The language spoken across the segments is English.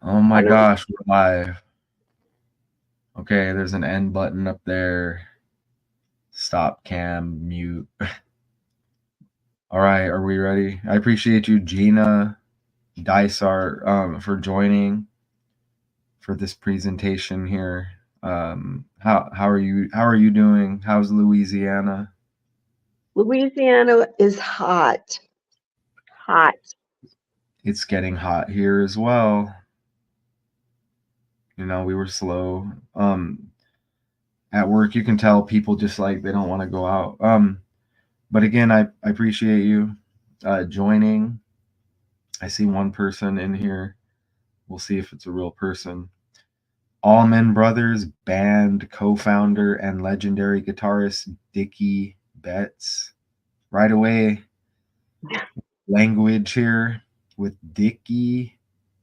Oh my I don't. gosh, we're live. Okay, there's an end button up there. Stop cam, mute. All right, are we ready? I appreciate you, Gina, Dysart, for joining for this presentation here. How are you? How are you doing? How's Louisiana? Louisiana is hot. Hot. It's getting hot here as well. You know, we were slow. At work, you can tell people just like they don't want to go out. But again, I appreciate you joining. I see one person in here. We'll see if it's a real person. Allman Brothers Band co-founder and legendary guitarist Dickey Betts. Right away, language here with Dickey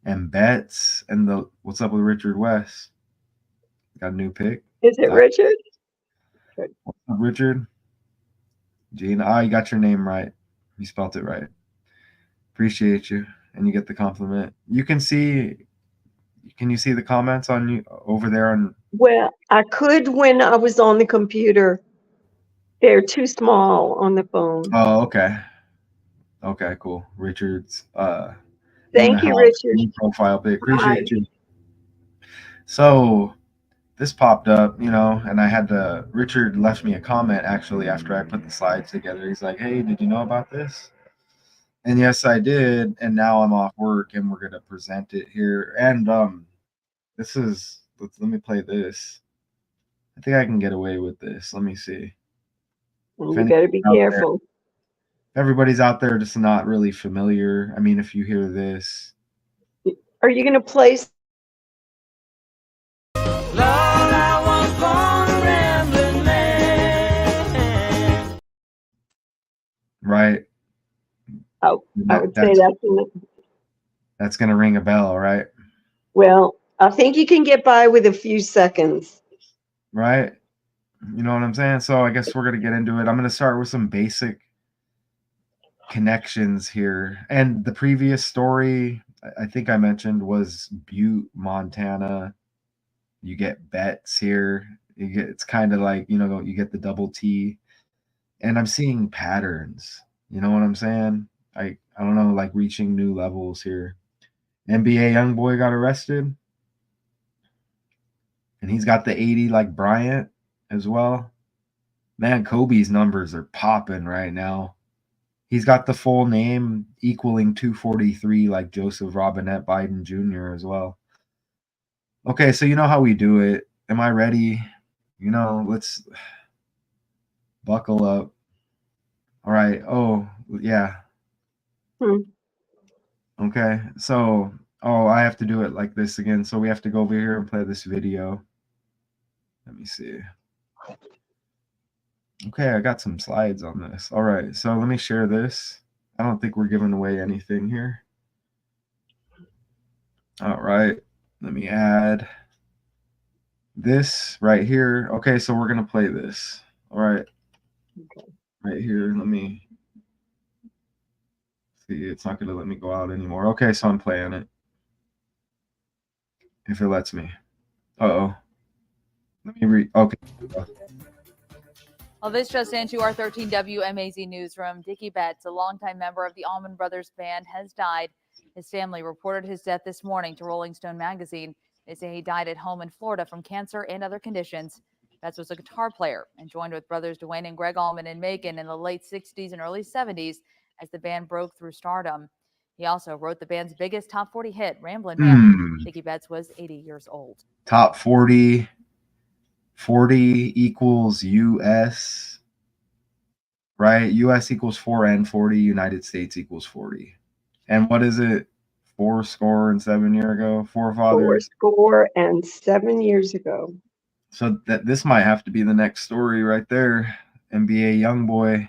and Betts and the what's up with Richard West? Got a new pick. Is it Richard? What's up, Richard? Gene, you got your name right. You spelt it right. Appreciate you, and you get the compliment. You can see. Can you see the comments on you over there on? Well, I could when I was on the computer. They're too small on the phone. Oh, okay. Okay, cool. Richard's Thank you, help. Richard. New profile pic. Hi. Appreciate you. So this popped up, and I had to. Richard left me a comment actually after I put the slides together. He's like, "Hey, did you know about this?" And yes, I did. And now I'm off work, and we're gonna present it here. And this is. Let me play this. I think I can get away with this. Let me see. You better be careful. Everybody's out there just not really familiar. I mean, if you hear this. Are you going to play? Lord, I was born a Ramblin Man. Right. Oh, I would say that's going to ring a bell, right? Well, I think you can get by with a few seconds. Right. You know what I'm saying? So I guess we're going to get into it. I'm going to start with some basic connections here. And the previous story I think I mentioned was Butte, Montana. You get Betts here. It's kind of like, you get the double T. And I'm seeing patterns. You know what I'm saying? I don't know, like reaching new levels here. NBA young boy got arrested. And he's got the 80 like Bryant as well. Man, Kobe's numbers are popping right now. He's got the full name equaling 243 like Joseph Robinette Biden Jr. as well. Okay, so you know how we do it. Am I ready? Let's buckle up. All right. Oh, yeah. Okay, so, I have to do it like this again. So we have to go over here and play this video. Let me see. Okay, I got some slides on this. All right, so let me share this. I don't think we're giving away anything here. All right, let me add this right here. Okay, so we're going to play this. All right. Okay. Right here, let me see. It's not going to let me go out anymore. Okay, so I'm playing it. If it lets me. Uh-oh. Let me read. Okay. Well, this just into our 13 WMAZ newsroom. Dickey Betts, a longtime member of the Allman Brothers Band, has died. His family reported his death this morning to Rolling Stone magazine. They say he died at home in Florida from cancer and other conditions. Betts was a guitar player and joined with brothers Dwayne and Greg Allman in Macon in the late 60s and early 70s as the band broke through stardom. He also wrote the band's biggest top 40 hit, Ramblin Man. Dickey Betts was 80 years old. Top 40 equals US, right? US equals 4 and 40, United States equals 40. And what is it? 4-7 years ago? Forefathers? 4-7 years ago. So this might have to be the next story right there. NBA young boy.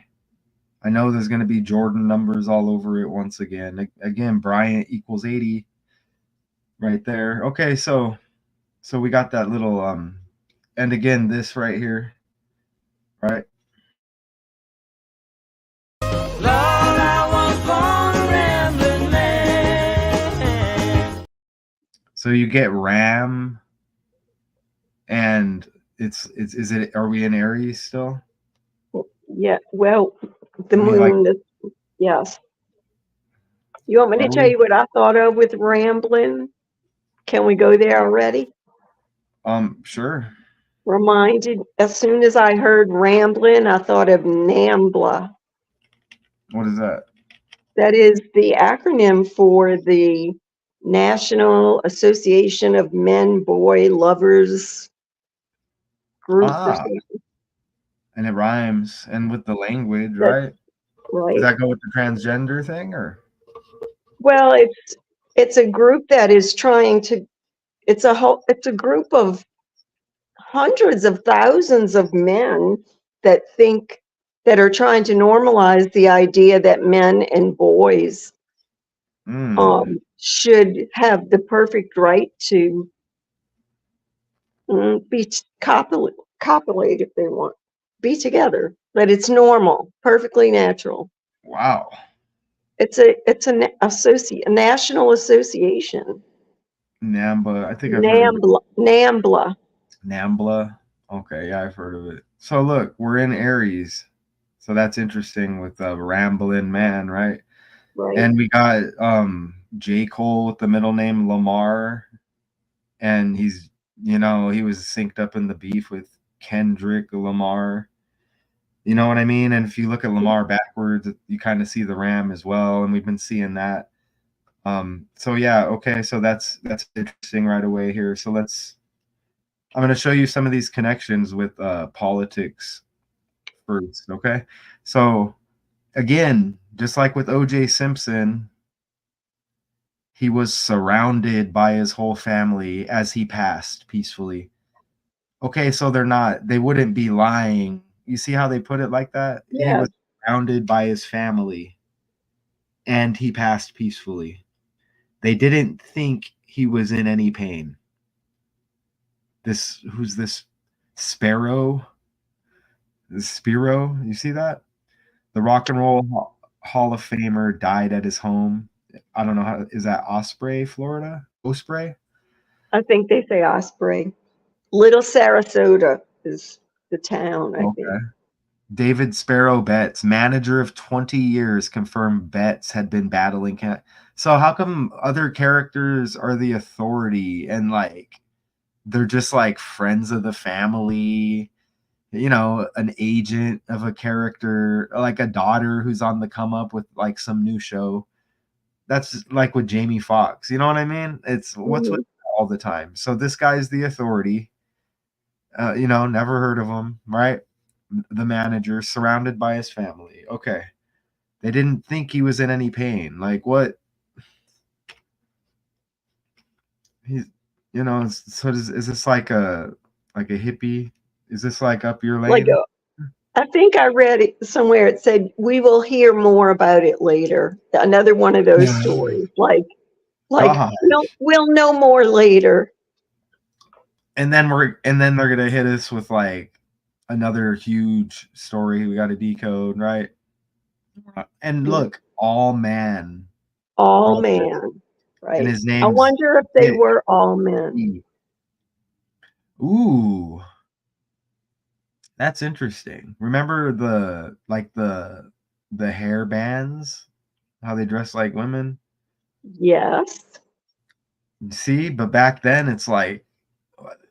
I know there's going to be Jordan numbers all over it once again. Again, Bryant equals 80 right there. Okay, so we got that little and again, this right here, right? Lord, I was born a Ramblin' Man. So you get Ram, and are we in Aries still? Yeah, well, the I mean, like, moon, yes. You want me to are tell we? you what I thought of with Ramblin'? Can we go there already? Sure. Reminded, as soon as I heard Ramblin', I thought of NAMBLA. What is that? That is the acronym for the National Association of Men Boy Lovers Group or Ah, something, and it rhymes, and with the language, that's right? Does right. that go with the transgender thing, or? Well, it's a group that is trying to, it's a group of hundreds of thousands of men that think, that are trying to normalize the idea that men and boys should have the perfect right to be copulate if they want, be together, that it's normal, perfectly natural. Wow. It's a national association. Namba. I think I've heard of it. NAMBLA. Nambla. Okay, yeah, I've heard of it. So look, we're in Aries. So that's interesting with Ramblin' Man, right? Right. And we got J. Cole with the middle name Lamar. And he's, he was synced up in the beef with Kendrick Lamar. You know what I mean? And if you look at Lamar backwards, you kind of see the Ram as well. And we've been seeing that. So yeah, okay, so that's interesting right away here. So I'm going to show you some of these connections with politics first, okay? So again, just like with O.J. Simpson, he was surrounded by his whole family as he passed peacefully. Okay, so they wouldn't be lying. You see how they put it like that? He Yeah. was surrounded by his family and he passed peacefully. They didn't think he was in any pain. Who's this Spiro? Spiro, you see that? The Rock and Roll Hall of Famer died at his home. I don't know how, is that Osprey, Florida? Osprey? I think they say Osprey. Little Sarasota is the town, I think. Okay. David Sparrow Betts, manager of 20 years, confirmed Betts had been battling cancer. So how come other characters are the authority and like they're just like friends of the family? An agent of a character, like a daughter who's on the come up with like some new show. That's like with Jamie Foxx. You know what I mean? It's what's with all the time. So this guy's the authority. Never heard of him, right? The manager, surrounded by his family. Okay. They didn't think he was in any pain. Like what? He's, so is this like a hippie? Is this like up your lane? Like I think I read it somewhere. It said we will hear more about it later. Another one of those stories. Like God. we'll know more later. And then they're gonna hit us with like another huge story we got to decode, right? And look, Allman, Allman, right? and his I name's wonder if they Dick. were all men. Ooh, that's interesting. Remember the hair bands, how they dress like women? Yes. See, but back then it's like,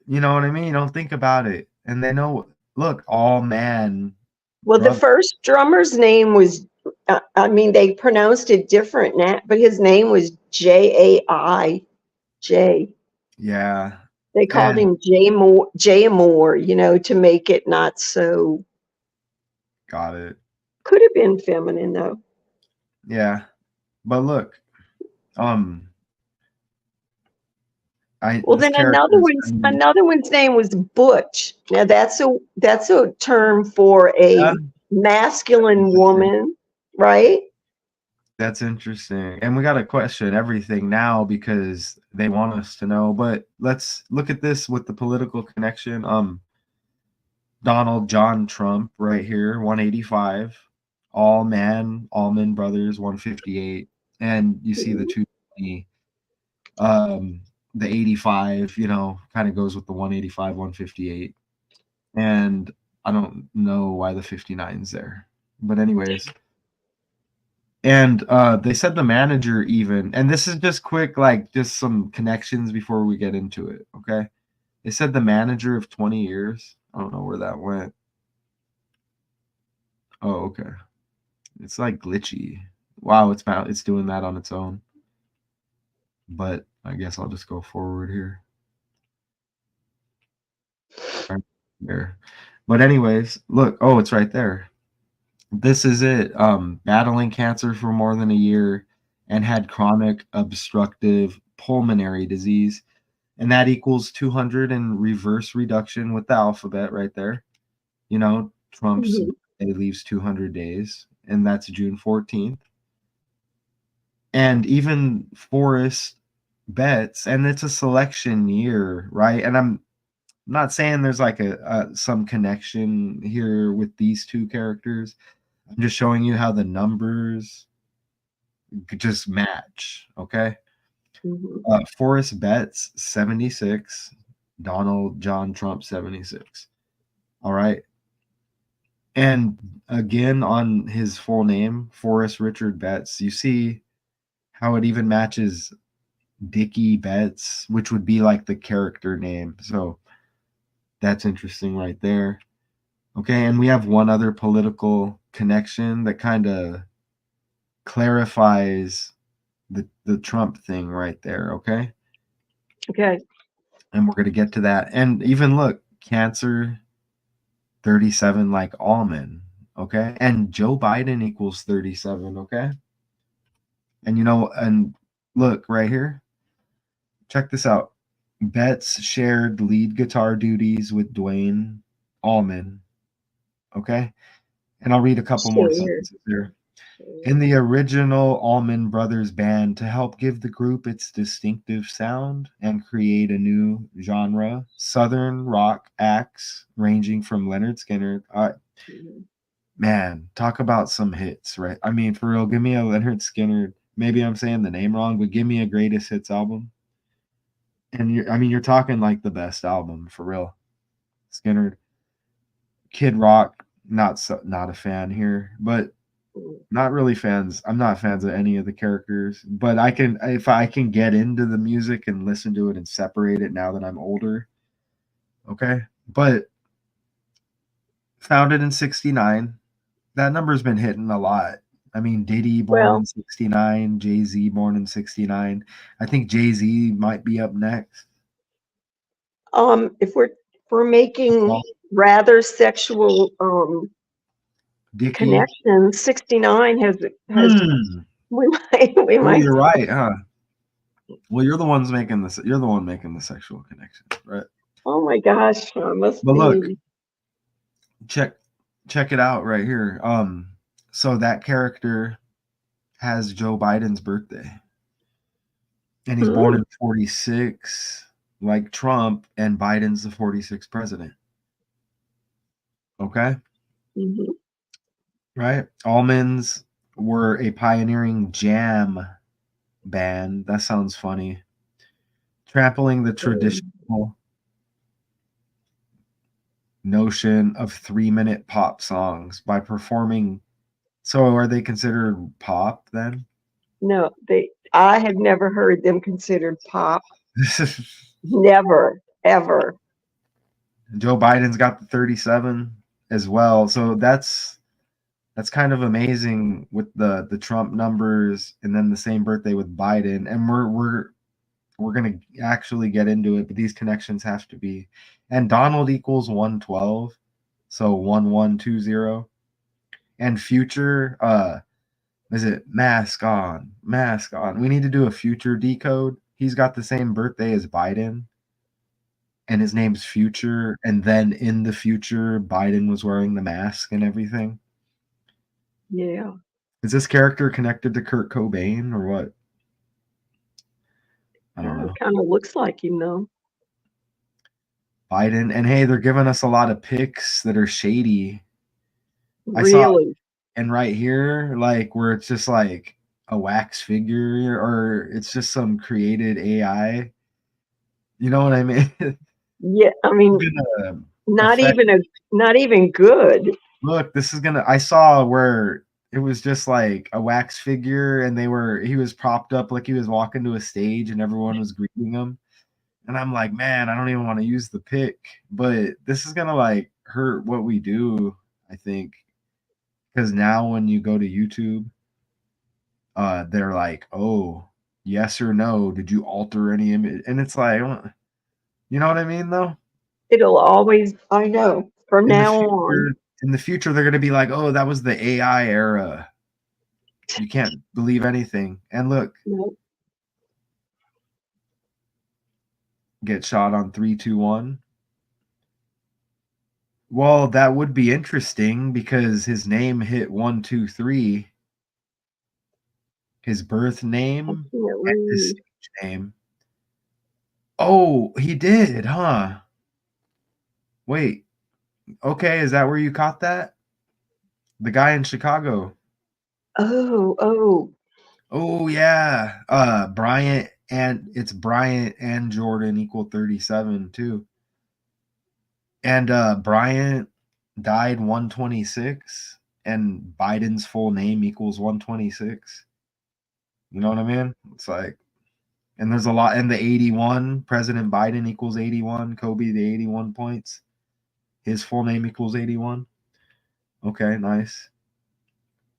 you know what I mean? You don't think about it, and they know. Look, Allman. Well, the first drummer's name was, they pronounced it different now, but his name was Jai. Jay. Yeah. They called him Jay Moore, to make it not so. Got it. Could have been feminine though. Yeah. But look, then another one's name was Butch. Now that's a term for a masculine woman, right? That's interesting. And we got to question everything now because they want us to know. But let's look at this with the political connection. Donald John Trump right here, 185. Allman Brothers, 158. And you see the 220. the 85, kind of goes with the 185, 158. And I don't know why the 59's there. But anyways. And they said the manager even, and this is just quick, like just some connections before we get into it, okay? They said the manager of 20 years. I don't know where that went. Oh, okay. It's like glitchy. Wow, it's doing that on its own. But I guess I'll just go forward here. Right there. But anyways, look, oh, it's right there. This is it. Battling cancer for more than a year and had chronic obstructive pulmonary disease. And that equals 200 in reverse reduction with the alphabet right there. Trump's Mhm. birthday leaves 200 days, and that's June 14th. And even Forrest Betts, and it's a selection year, right? And I'm not saying there's like some connection here with these two characters. I'm just showing you how the numbers just match, okay? Mhm. Forrest Betts, 76. Donald John Trump, 76. All right. And again, on his full name, Forrest Richard Betts, you see how it even matches Dickey Betts, which would be like the character name. So that's interesting right there. Okay. And we have one other political connection that kind of clarifies the Trump thing right there. Okay. Okay. And we're going to get to that. And even look, Cancer 37 like Allman. Okay. And Joe Biden equals 37. Okay. And look right here. Check this out. Betts shared lead guitar duties with Dwayne Allman. Okay. And I'll read a couple more Sure. sentences here. Sure. In the original Allman Brothers Band, to help give the group its distinctive sound and create a new genre, Southern rock acts ranging from Leonard Skinner. Mhm. Man, talk about some hits, right? I mean, for real, give me a Leonard Skinner. Maybe I'm saying the name wrong, but give me a greatest hits album. And you're talking like the best album for real. Skinner, Kid Rock, not a fan here, but not really fans. I'm not fans of any of the characters, but if I can get into the music and listen to it and separate it now that I'm older. Okay. But founded in 69, that number's been hitting a lot. I mean, Diddy born Well, in 69, Jay-Z born in 69. I think Jay-Z might be up next. if we're making rather sexual Dickey. connections, 69 has Hmm. we Oh, might. you're right, huh? Well, you're the one making the sexual connection, right? Oh my gosh, must But look, be. check it out right here. So that character has Joe Biden's birthday. And he's born in 46, like Trump, and Biden's the 46th president. Okay? Mm-hmm. Right? Almonds were a pioneering jam band. That sounds funny. Trampling the traditional notion of 3-minute pop songs by performing. So are they considered pop then? No, I have never heard them considered pop. Never, ever. Joe Biden's got the 37 as well. So that's kind of amazing with the Trump numbers and then the same birthday with Biden. And we're gonna actually get into it, but these connections have to be. And Donald equals 112, so 1120. And Future, is it mask on, mask on? We need to do a Future decode. He's got the same birthday as Biden, and his name's Future. And then in the future, Biden was wearing the mask and everything. Yeah. Is this character connected to Kurt Cobain or what? I don't know. Kind of looks like him though. Biden. And hey, they're giving us a lot of pics that are shady. I saw, Really. and right here, like where it's just like a wax figure or it's just some created AI. You know what I mean? Yeah, I mean, Gonna not affect. even good. Look, this is gonna. I saw where it was just like a wax figure, and he was propped up like he was walking to a stage, and everyone was greeting him. And I'm like, man, I don't even want to use the pick, but this is gonna like hurt what we do, I think, because now when you go to YouTube, they're like, oh, yes or no, did you alter any image? And it's like, you know what I mean, though. It'll always, I know, from In the now on. future, they're gonna be like, oh, that was the AI era. You can't believe anything. And look, No, get shot on 3, 2, 1. Well, that would be interesting because his name hit 1, 2, 3. His birth I name can't and his read. stage name. Oh, he did, huh? Wait. Okay, is that where you caught that? The guy in Chicago. Oh, Oh yeah. Bryant and Jordan equal 37 too. And Bryant died 126 and Biden's full name equals 126. You know what I mean? It's like, and there's a lot, and the 81, President Biden equals 81, Kobe the 81 points. His full name equals 81. Okay, nice.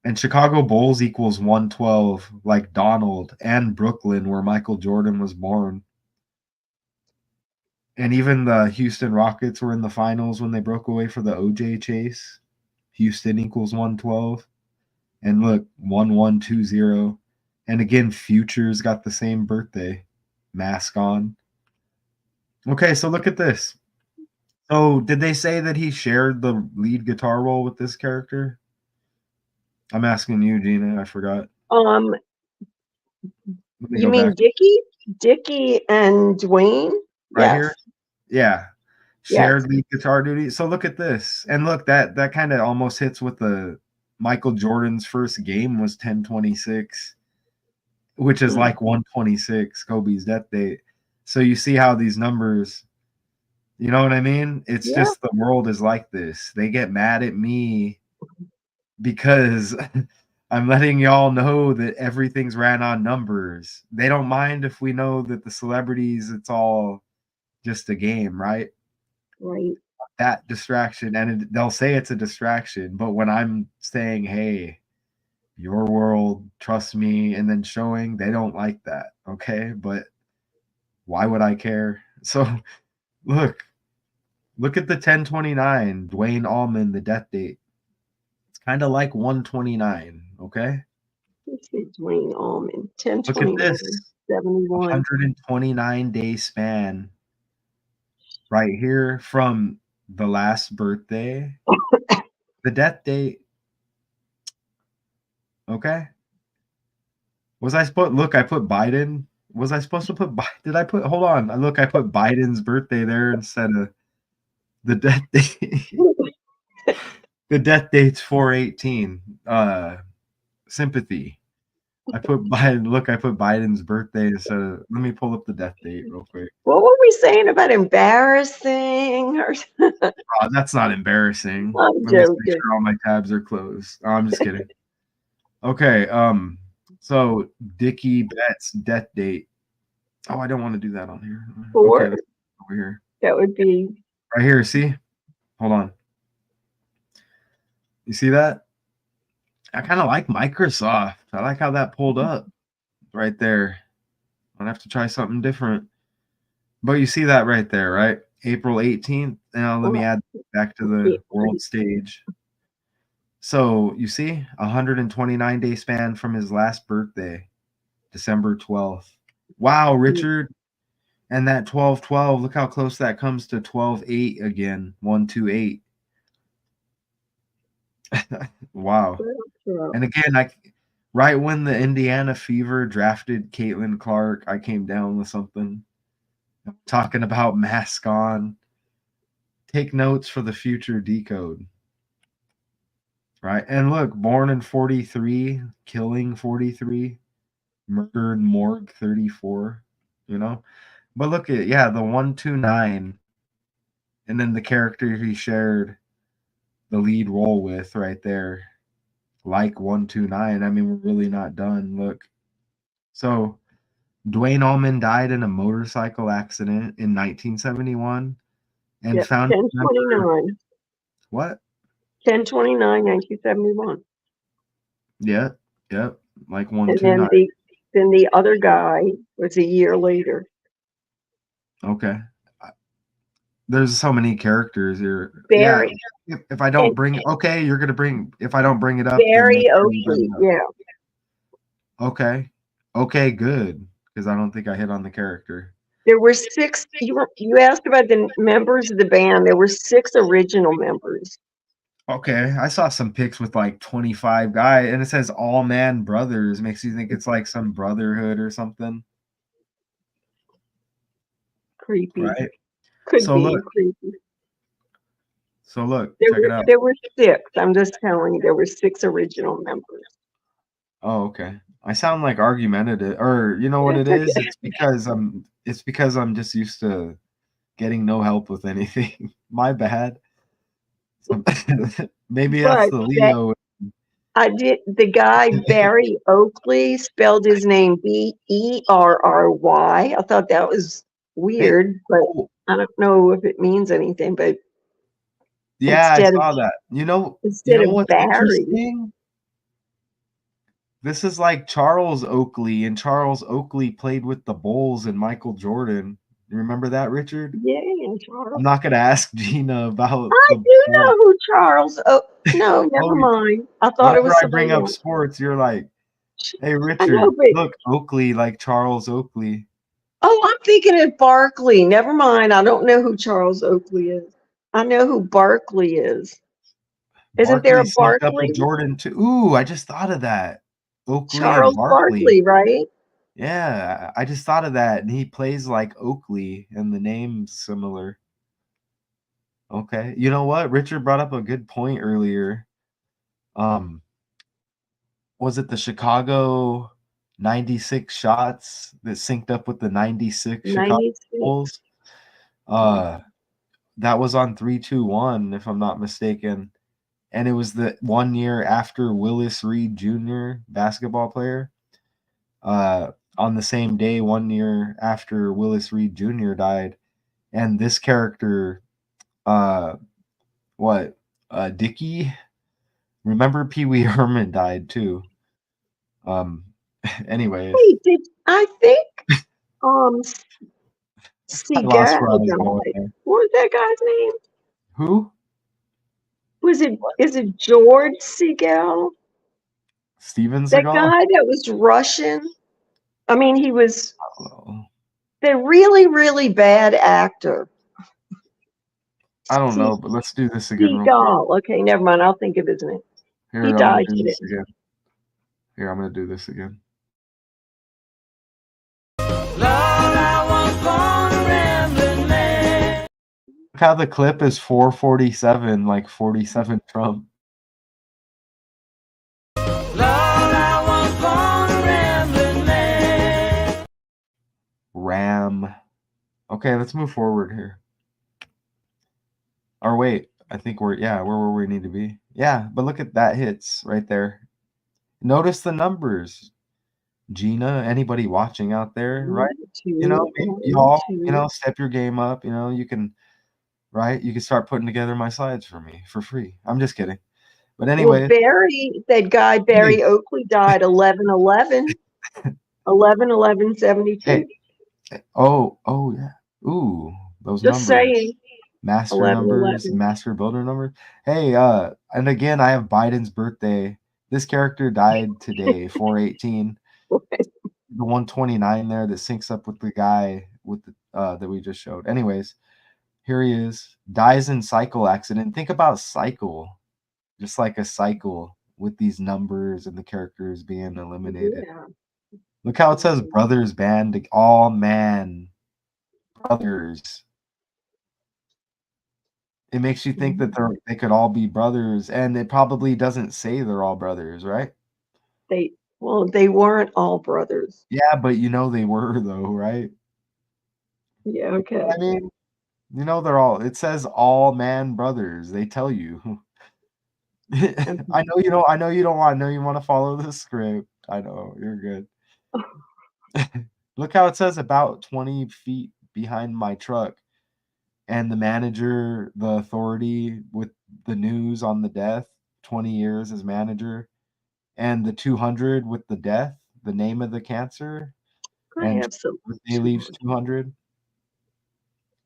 And Chicago Bulls equals 112, like Donald, and Brooklyn, where Michael Jordan was born. And even the Houston Rockets were in the finals when they broke away for the OJ chase. Houston equals 112. And look, 1120. And again, Future's got the same birthday. Mask on. Okay, so look at this. So did they say that he shared the lead guitar role with this character? I'm asking you, Gina. I forgot. Let me you go mean back Dickey and Dwayne? right Yes, here. Yeah. yes. Shared lead guitar duty. So look at this. And look, that kind of almost hits with the Michael Jordan's first game was 10/26, which is like 126, Kobe's death date. So you see how these numbers, you know what I mean? It's Yeah, just the world is like this. They get mad at me because I'm letting y'all know that everything's ran on numbers. They don't mind if we know that the celebrities, it's all just a game, right? right. That distraction, and they'll say it's a distraction, but when I'm saying, hey, your world, trust me, and then showing, they don't like that. Okay, but why would I care? So look at the 1029, Dwayne Allman, the death date. It's kind of like 129. Okay, Let's see, Dwayne Allman, look at 10/29, this, 71. 129-day span right here from the last birthday, the death date. Okay, was I supposed look? I put Biden. Was I supposed to put? Did I put? Hold on. Look, I put Biden's birthday there instead of the death date. The death date's 4/18. Sympathy. I put Biden. Look, I put Biden's birthday instead of. Let me pull up the death date real quick. What were we saying about embarrassing? Or Oh, that's not embarrassing. I'm Let me just make joking. sure all my tabs are closed. Oh, I'm just kidding. Okay. So Dickey Betts death date. Oh, I don't want to do that on here. Okay, 4, let's go over here. that would be, Right here. See? Hold on. You see that? I kind of like Microsoft. I like how that pulled up right there. I'd have to try something different. But you see that right there, right? April 18th. Now let me add back to the world stage. So you see, 129-day span from his last birthday, December 12th. Wow, Richard. And that 12/12, look how close that comes to 12/8 again. 128. Wow. And again, right when the Indiana Fever drafted Caitlin Clark, I came down with something talking about mask on. Take notes for the future decode. Right. And look, born in 43, killing 43, murdered morgue 34, you know. But look at, yeah, the 129, and then the character he shared the lead role with right there, like 129. I mean, we're really not done. Look. So Dwayne Allman died in a motorcycle accident in 1971 and Yep, found 10/29. what? 10/29/1971. Yeah, yep, like And 129. then the other guy was a year later. Okay. There's so many characters here. Barry, Yeah, if I don't bring it, okay, you're gonna bring. If I don't bring it up, then Barry make sure you bring Oakley. it up. Yeah. Okay, good. Because I don't think I hit on the character. There were 6. You asked about the members of the band. There were 6 original members. Okay, I saw some pics with like 25 guys, and it says Allman Brothers. Makes you think it's like some brotherhood or something, Creepy. right? Could So be look, creepy. check it out. There were 6. I'm just telling you, there were 6 original members. Oh, okay. I sound like argumentative, or you know what it is? It's because I'm just used to getting no help with anything. My bad. Maybe that's But the Leo. the guy Barry Oakley spelled his name Berry. I thought that was weird, but Oh, I don't know if it means anything. But yeah, I instead of saw that. You know what's Barry, interesting? This is like Charles Oakley, and Charles Oakley played with the Bulls and Michael Jordan. You remember that, Richard? yeah, Charles. I'm not gonna ask Gina about I the do Bulls. know who Charles. Oh no, never Oh, mind. I thought it whenever was I somebody bring up else. sports, you're like, "Hey, I know, Richard, but look, Oakley, like Charles Oakley." oh, I'm thinking of Barkley. Never mind. I don't know who Charles Oakley is. I know who Barkley is. Isn't there Barkley a synced up Barkley? with Jordan too. Ooh, I just thought of that. Oakley and Charles Barkley. Barkley, right? Yeah, I just thought of that, and he plays like Oakley, and the name's similar. Okay, you know what? Richard brought up a good point earlier. Um, was it the Chicago 96 shots that synced up with the 96 Chicago 96. Bulls? That was on 3-2-1, if I'm not mistaken. And it was the 1 year after Willis Reed Jr., basketball player. On the same day, 1 year after Willis Reed Jr. died. And this character, Dickey? Remember Pee Wee Herman died too. Anyways. Hey, I think I lost where I Seagal was going died. there. What was that guy's name? Who? Is it George Seagal? Steven That Seagal? guy that was Russian? I mean, he was Oh, the really, really bad actor. I don't know, but let's do this again real quick. Seagal. Okay, never mind. I'll think of his name. Here, He I'm gonna died do today. this again. Here, I'm gonna do this again. Lord, I was born a rambling man. Look how the clip is 447, like 47 Trump. Lord, I was born a rambling man. Ram. Okay, let's move forward here. Or wait, I think where we need to be. Yeah, but look at that hits right there. Notice the numbers. Gina, anybody watching out there, right? Y'all, step your game up. You can, right? You can start putting together my slides for me for free. I'm just kidding. But anyway, That guy Barry Oakley died 11/11. 11/11/72. Hey. Oh yeah. Ooh, those Just numbers. saying. Master 11/11. numbers, master builder numbers. Hey, and again, I have Biden's birthday. This character died today, 4/18. The 129 there that syncs up with the guy with the that we just showed. Anyways, here he is. Dies in cycle accident. Think about cycle. Just like a cycle with these numbers and the characters being eliminated. Yeah. Look how it says Brothers Band. Allman Brothers. It makes you think that they could all be brothers, and it probably doesn't say they're all brothers, right? They weren't all brothers. Yeah, but they were though, right? Yeah, okay. I mean, you know, it says Allman Brothers. They tell you. I know you don't. I know you don't want. I know you want to follow the script. I know you're good. Look how it says about 20 feet behind my truck, and the manager, the authority with the news on the death, 20 years as manager, and the 200 with the death, the name of the cancer, I and have some. birthday leaves 200.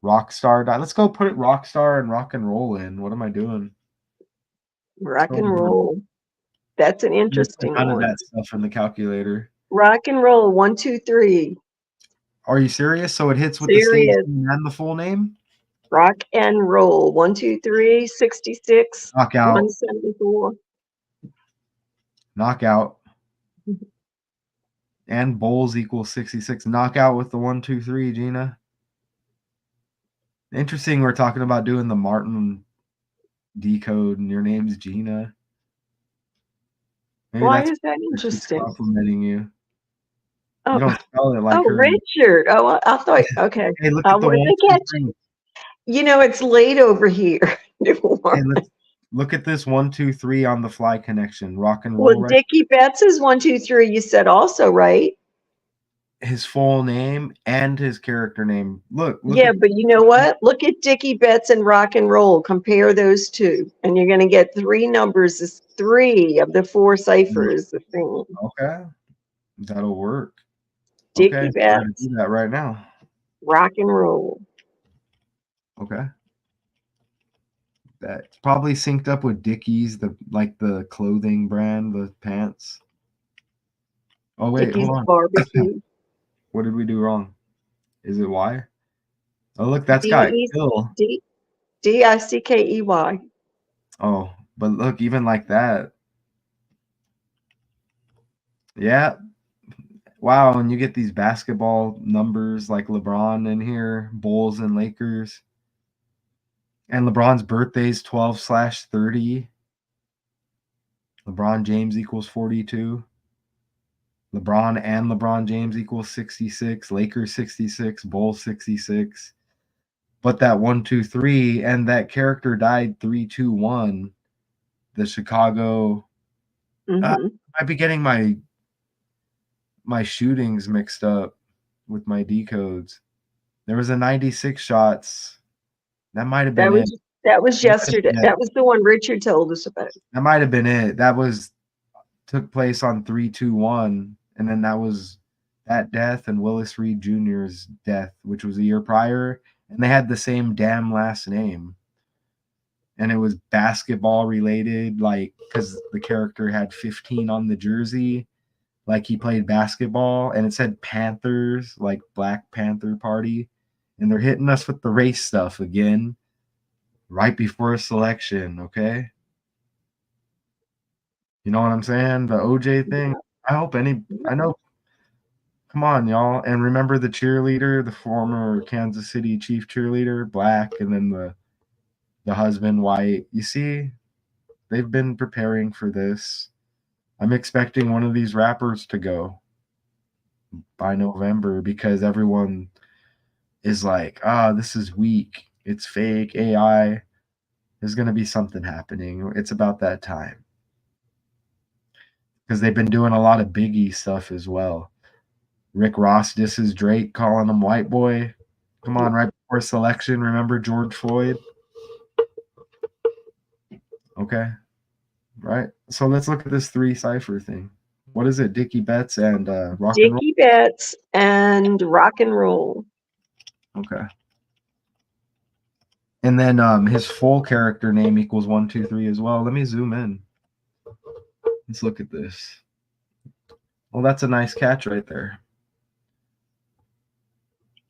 Rockstar. Let's go put it Rockstar and rock and roll in. What am I doing? Rock and roll. That's an interesting None of one. that stuff in the calculator. Rock and roll. 1, 2, 3. Are you serious? So it hits with the stage Serious. name and the full name? Rock and roll. 1, 2, 3. 66. Knockout. 174. Knockout. And bowls equals 66. Knockout with the 1, 2, 3, Gina. Interesting. We're talking about doing the Martin decode, and your name's Gina. Maybe Why that's is that she's interesting? complimenting you. Oh, You don't spell it like oh, her. Richard. Oh, I thought, okay. Hey, look I at the 1, wasn't 2, catching. 3. You know, it's late over here. Hey, let's look at this 1, 2, 3 on the fly connection. Rock and roll, Well, right? Dickey Betts is 1, 2, 3. You said also, right? His full name and his character name. Look Yeah, at but you know what? Look at Dickey Betts and rock and roll. Compare those two, and you're going to get 3 numbers. Is 3 of the 4 ciphers the same. okay. That'll work. Dickey Okay, try to Betts, do that right now. rock and roll. Okay. That's probably synced up with Dickies, the clothing brand, the pants. Oh wait, Dickey's hold on. barbecue. What did we do wrong? Is it Y? Oh look, that's got Kill. Dickey. Oh, but look, even like that. Yeah. Wow, and you get these basketball numbers like LeBron in here, Bulls and Lakers. And LeBron's birthday is 12/30. LeBron James equals 42. LeBron and LeBron James equals 66. Lakers 66. Bulls 66. But that 1, 2, 3, and that character died 3, 2, 1. The Chicago. I might be getting my shootings mixed up with my decodes. There was a 96 shots. That might have been it. That was yesterday. That was the one Richard told us about. That might have been it. That took place on 3, 2, 1, and then that was that death and Willis Reed Jr.'s death, which was a year prior, and they had the same damn last name. And it was basketball related, like because the character had 15 on the jersey, like he played basketball, and it said Panthers, like Black Panther Party, and they're hitting us with the race stuff again right before a selection, okay? You know what I'm saying? The OJ thing. I know. Come on, y'all. And remember the cheerleader, the former Kansas City Chief cheerleader, black, and then the husband, white. You see, they've been preparing for this. I'm expecting one of these rappers to go by November because everyone is like, this is weak. It's fake AI. There's going to be something happening. It's about that time. Because they've been doing a lot of Biggie stuff as well. Rick Ross disses Drake, calling him white boy. Come on, right before selection, remember George Floyd? Okay. Right. So let's look at this 3 cipher thing. What is it? Dickey Betts and rock and roll? Dickey Betts and rock and roll. Okay. And then his full character name equals 1, 2, 3 as well. Let me zoom in. Let's look at this. Well, that's a nice catch right there.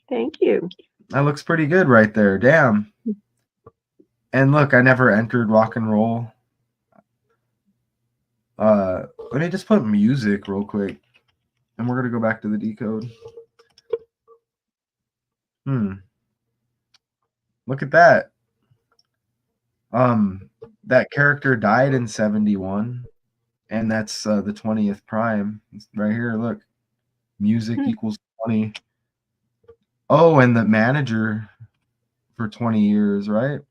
Thank you. That looks pretty good right there. Damn. And look, I never entered rock and roll. Let me just put music real quick. And we're going to go back to the decode. Look at that. That character died in 71. And that's the 20th prime. It's right here, look. Music equals 20. Oh, and the manager for 20 years, right?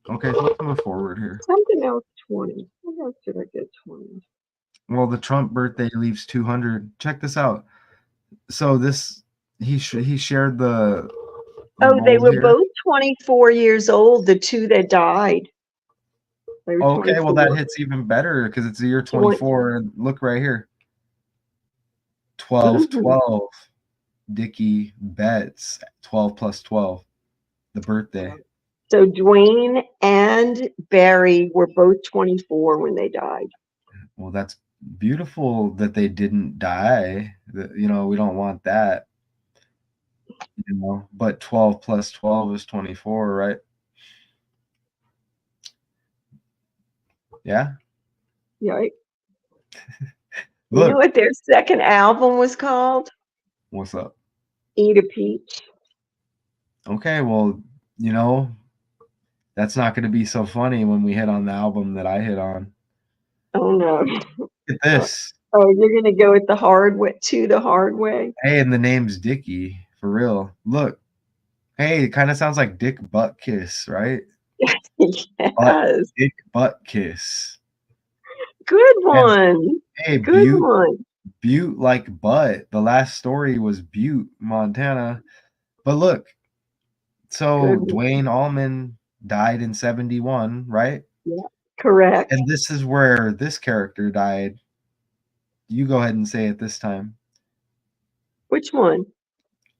Okay, so let's move forward here. Something else 20. What else did I get 20? Well, the Trump birthday leaves 200. Check this out. So this he shared the Oh, they role were here. both 24 years old, the two that died. They were Okay, well that 24. hits even better because it's the year Do you want- 24. And look right here. 12 Mhm. 12. Dickey Betts, 12 plus 12. The birthday. So Dwayne and Barry were both 24 when they died. Well, that's beautiful that they didn't die. You know, we don't want that. You know, but 12 plus 12 is 24, right? Yeah. Right? You know Look, what their second album was called? what's up? Eat a Peach. Okay, well, you know, that's not going to be so funny when we hit on the album that I hit on. Oh no. Look at this. Oh, you're gonna go with the hard way the hard way? Hey, and the name's Dickey, for real. Look. Hey, it kind of sounds like Dick Butt Kiss, right? Butt, Yes. Dick Butt Kiss. Good And one. hey, Good one. Butte like butt. The last story was Butte, Montana. But look, so Good one. Dwayne Allman died in 71, right? Yeah. Correct. And this is where this character died. You go ahead and say it this time. Which one?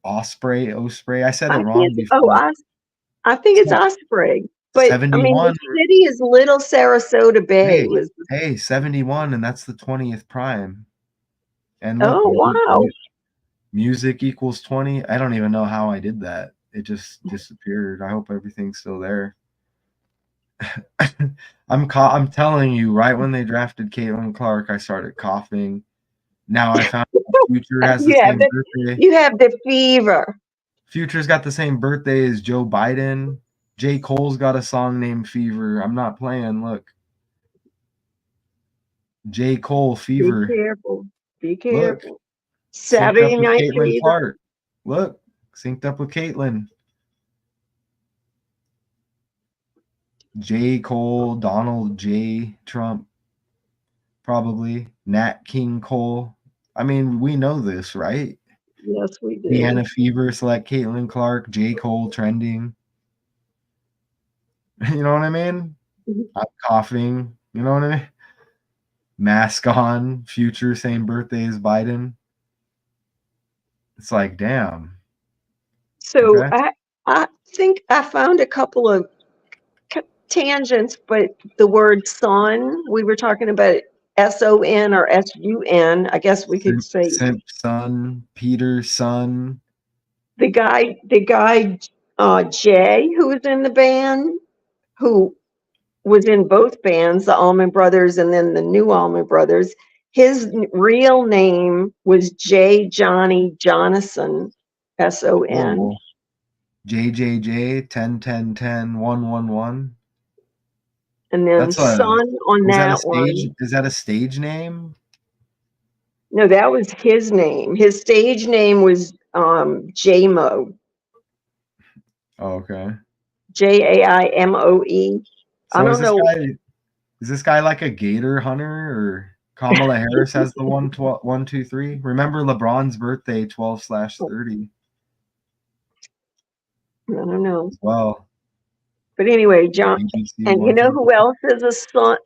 Osprey. I said I it think wrong it's before. I think it's Osprey. But I mean, 71. the city is Little Sarasota Bay. Hey, 71, and that's the 20th prime. And look, Oh wow. music equals 20. I don't even know how I did that. It just disappeared. I hope everything's still there. I'm telling you, right when they drafted Caitlin Clark, I started coughing. Now I found out Future has the same birthday. You have the fever. Future's got the same birthday as Joe Biden. J. Cole's got a song named Fever. I'm not playing. Look. J. Cole, Fever. Be careful. Be Look. careful. Synced up Saturday with Night Caitlin Fever. Clark. Look. Synced up with Caitlin. J. Cole, Donald J. Trump. Probably. Nat King Cole. I mean, we know this, right? Yes, we do. Deanna Fever, select Caitlin Clark, J. Cole trending. You know what I mean? Mhm. I'm coughing. You know what I mean? Mask on, Future, same birthday as Biden. It's like, damn. So Okay. I think I found a couple of tangents, but the word son, we were talking about SON or SUN. I guess we could say Simpson, Peterson. the guy Jay, who was in the band, who was in both bands, the Allman Brothers and then the new Allman Brothers. His real name was J. Johnny Jonathan, SON. Whoa. JJJ, 10 10 10 111. And then That's a son on that stage? one. Is that a stage name? No, that was his name. His stage name was J-Mo. Oh, okay. Jaimoe. I So don't know. is this guy like a gator hunter, or Kamala Harris has the 1 2 3? Remember LeBron's birthday 12/30 I don't know. as well. But anyway, John, ABC and you know 1 2 who else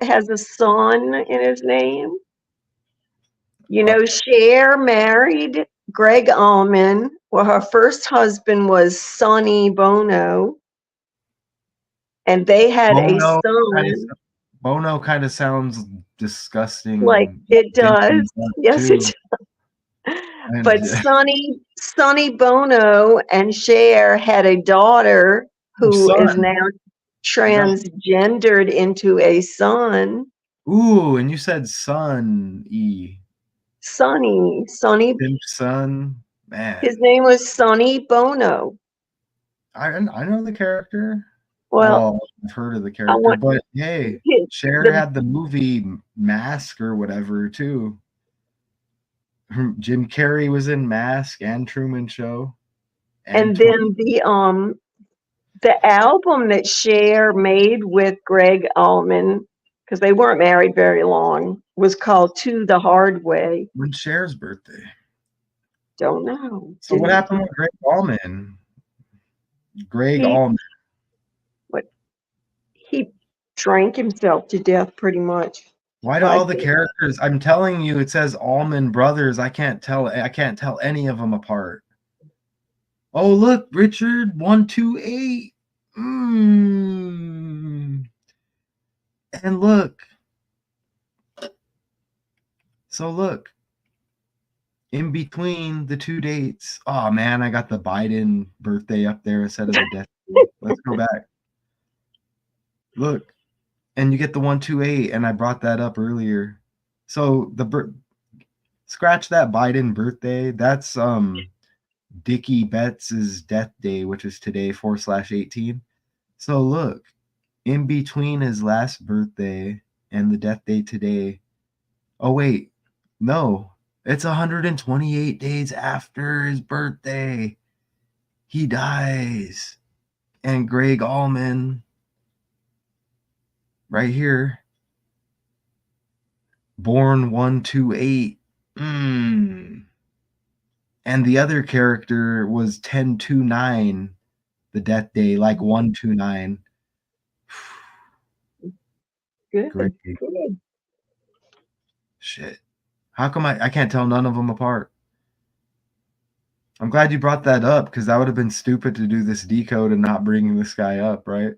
has a son in his name? You know, Cher married Greg Allman. Well, her first husband was Sonny Bono, and they had a son. Bono kind of sounds disgusting. Like it does. Yes, too. it does. But Sonny Bono and Cher had a daughter who is now transgendered into a son. Ooh, and you said Son E. Sonny. Son, man. His name was Sonny Bono. I know the character. Well, I've heard of the character, but hey, Cher had the movie Mask or whatever too. Jim Carrey was in Mask and Truman Show. And then the album that Cher made with Greg Allman, because they weren't married very long, was called To the Hard Way. When's Cher's birthday? Don't know. So what happened with Greg Allman? Greg Allman. He drank himself to death pretty much. Why do all the characters? I'm telling you, it says Allman Brothers. I can't tell any of them apart. Oh, look, Richard 128. And look. So look. In between the two dates. Oh man, I got the Biden birthday up there instead of the death date. Let's go back. Look. And you get the 128, and I brought that up earlier. So scratch that Biden birthday. That's Dickey Betts' death day, which is today 4/18. So look, in between his last birthday and the death day today. Oh wait, no, it's 128 days after his birthday. He dies, and Greg Allman. Right here. Born 128. And the other character was 10/29, the death day, like 129. Good. Great. Good. Shit. How come I can't tell none of them apart? I'm glad you brought that up, because that would have been stupid to do this decode and not bringing this guy up, right?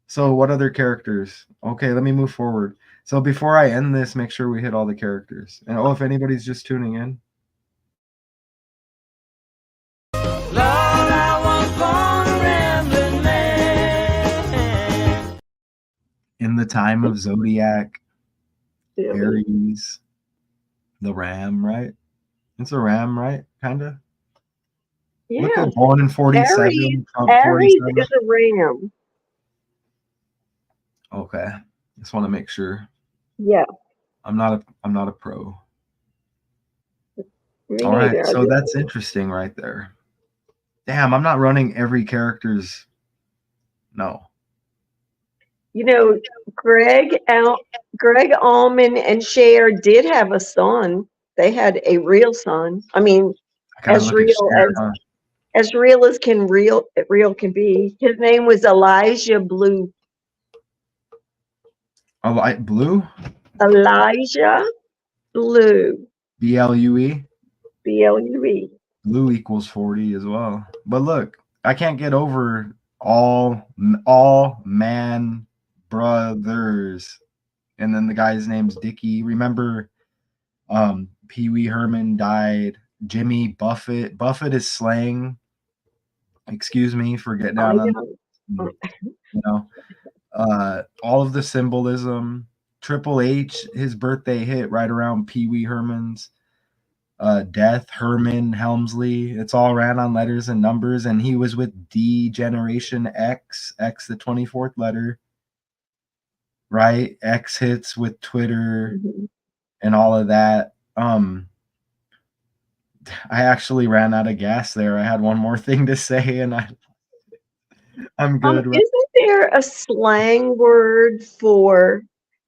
So what other characters? Okay, let me move forward. So before I end this, make sure we hit all the characters. And if anybody's just tuning in. Lord, I was born a rambling man. In the time of Zodiac, Yeah. Aries, the ram, right? It's a ram, right? Kinda. Yeah. Look at born in 47. Aries is a ram. Okay. Just want to make sure. Yeah. I'm not a pro. Me All right, neither. so that's interesting right there. Damn, I'm not running every character's. No. You know, Greg Allman and Cher did have a son. They had a real son. I mean, as real as real can be. His name was Elijah Blue. Blue? Elijah Blue. BLUE? BLUE. Blue equals 40 as well. But look, I can't get over Allman Brothers. And then the guy's name's Dickey. Remember, Pee Wee Herman died. Jimmy Buffett. Buffett is slang. Excuse me for getting down on, you know, all of the symbolism. Triple H, his birthday hit right around Pee Wee Herman's death. Herman Helmsley. It's all ran on letters and numbers, and he was with D Generation X, the 24th letter. Right? X hits with Twitter and all of that. I actually ran out of gas there. I had one more thing to say, and I'm good. Isn't there a slang word for?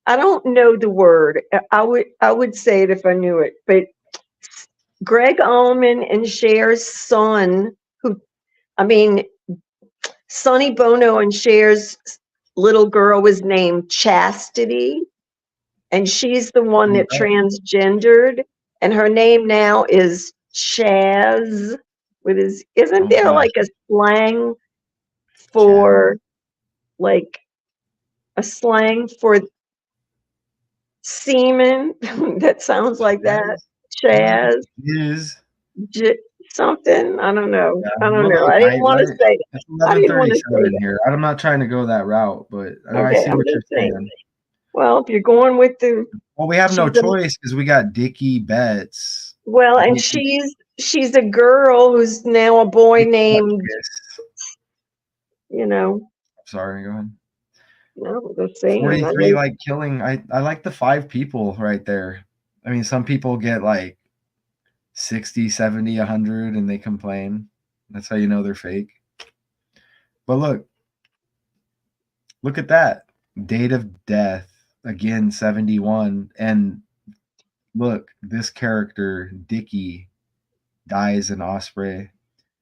I don't know the word. I would say it if I knew it. But Greg Allman and Cher's son, Sonny Bono and Cher's little girl was named Chastity, and she's the one that transgendered, and her name now is Chaz. Isn't there like a slang for semen that sounds like that? Chaz is something. I don't know. Yeah, I don't know. I didn't want to say it. It's 11:37 here. I'm not trying to go that route, but I see what you're saying. Well, if you're going with the we have no choice because we got Dickey Betts. Well, and she's a girl who's now a boy named. Sorry, go ahead. No, the same. 43, like killing. I like the 5 people right there. I mean, some people get like 60, 70, 100, and they complain. That's how you know they're fake. But look at that. Date of death, again, 71. And look, this character, Dickey, dies in Osprey.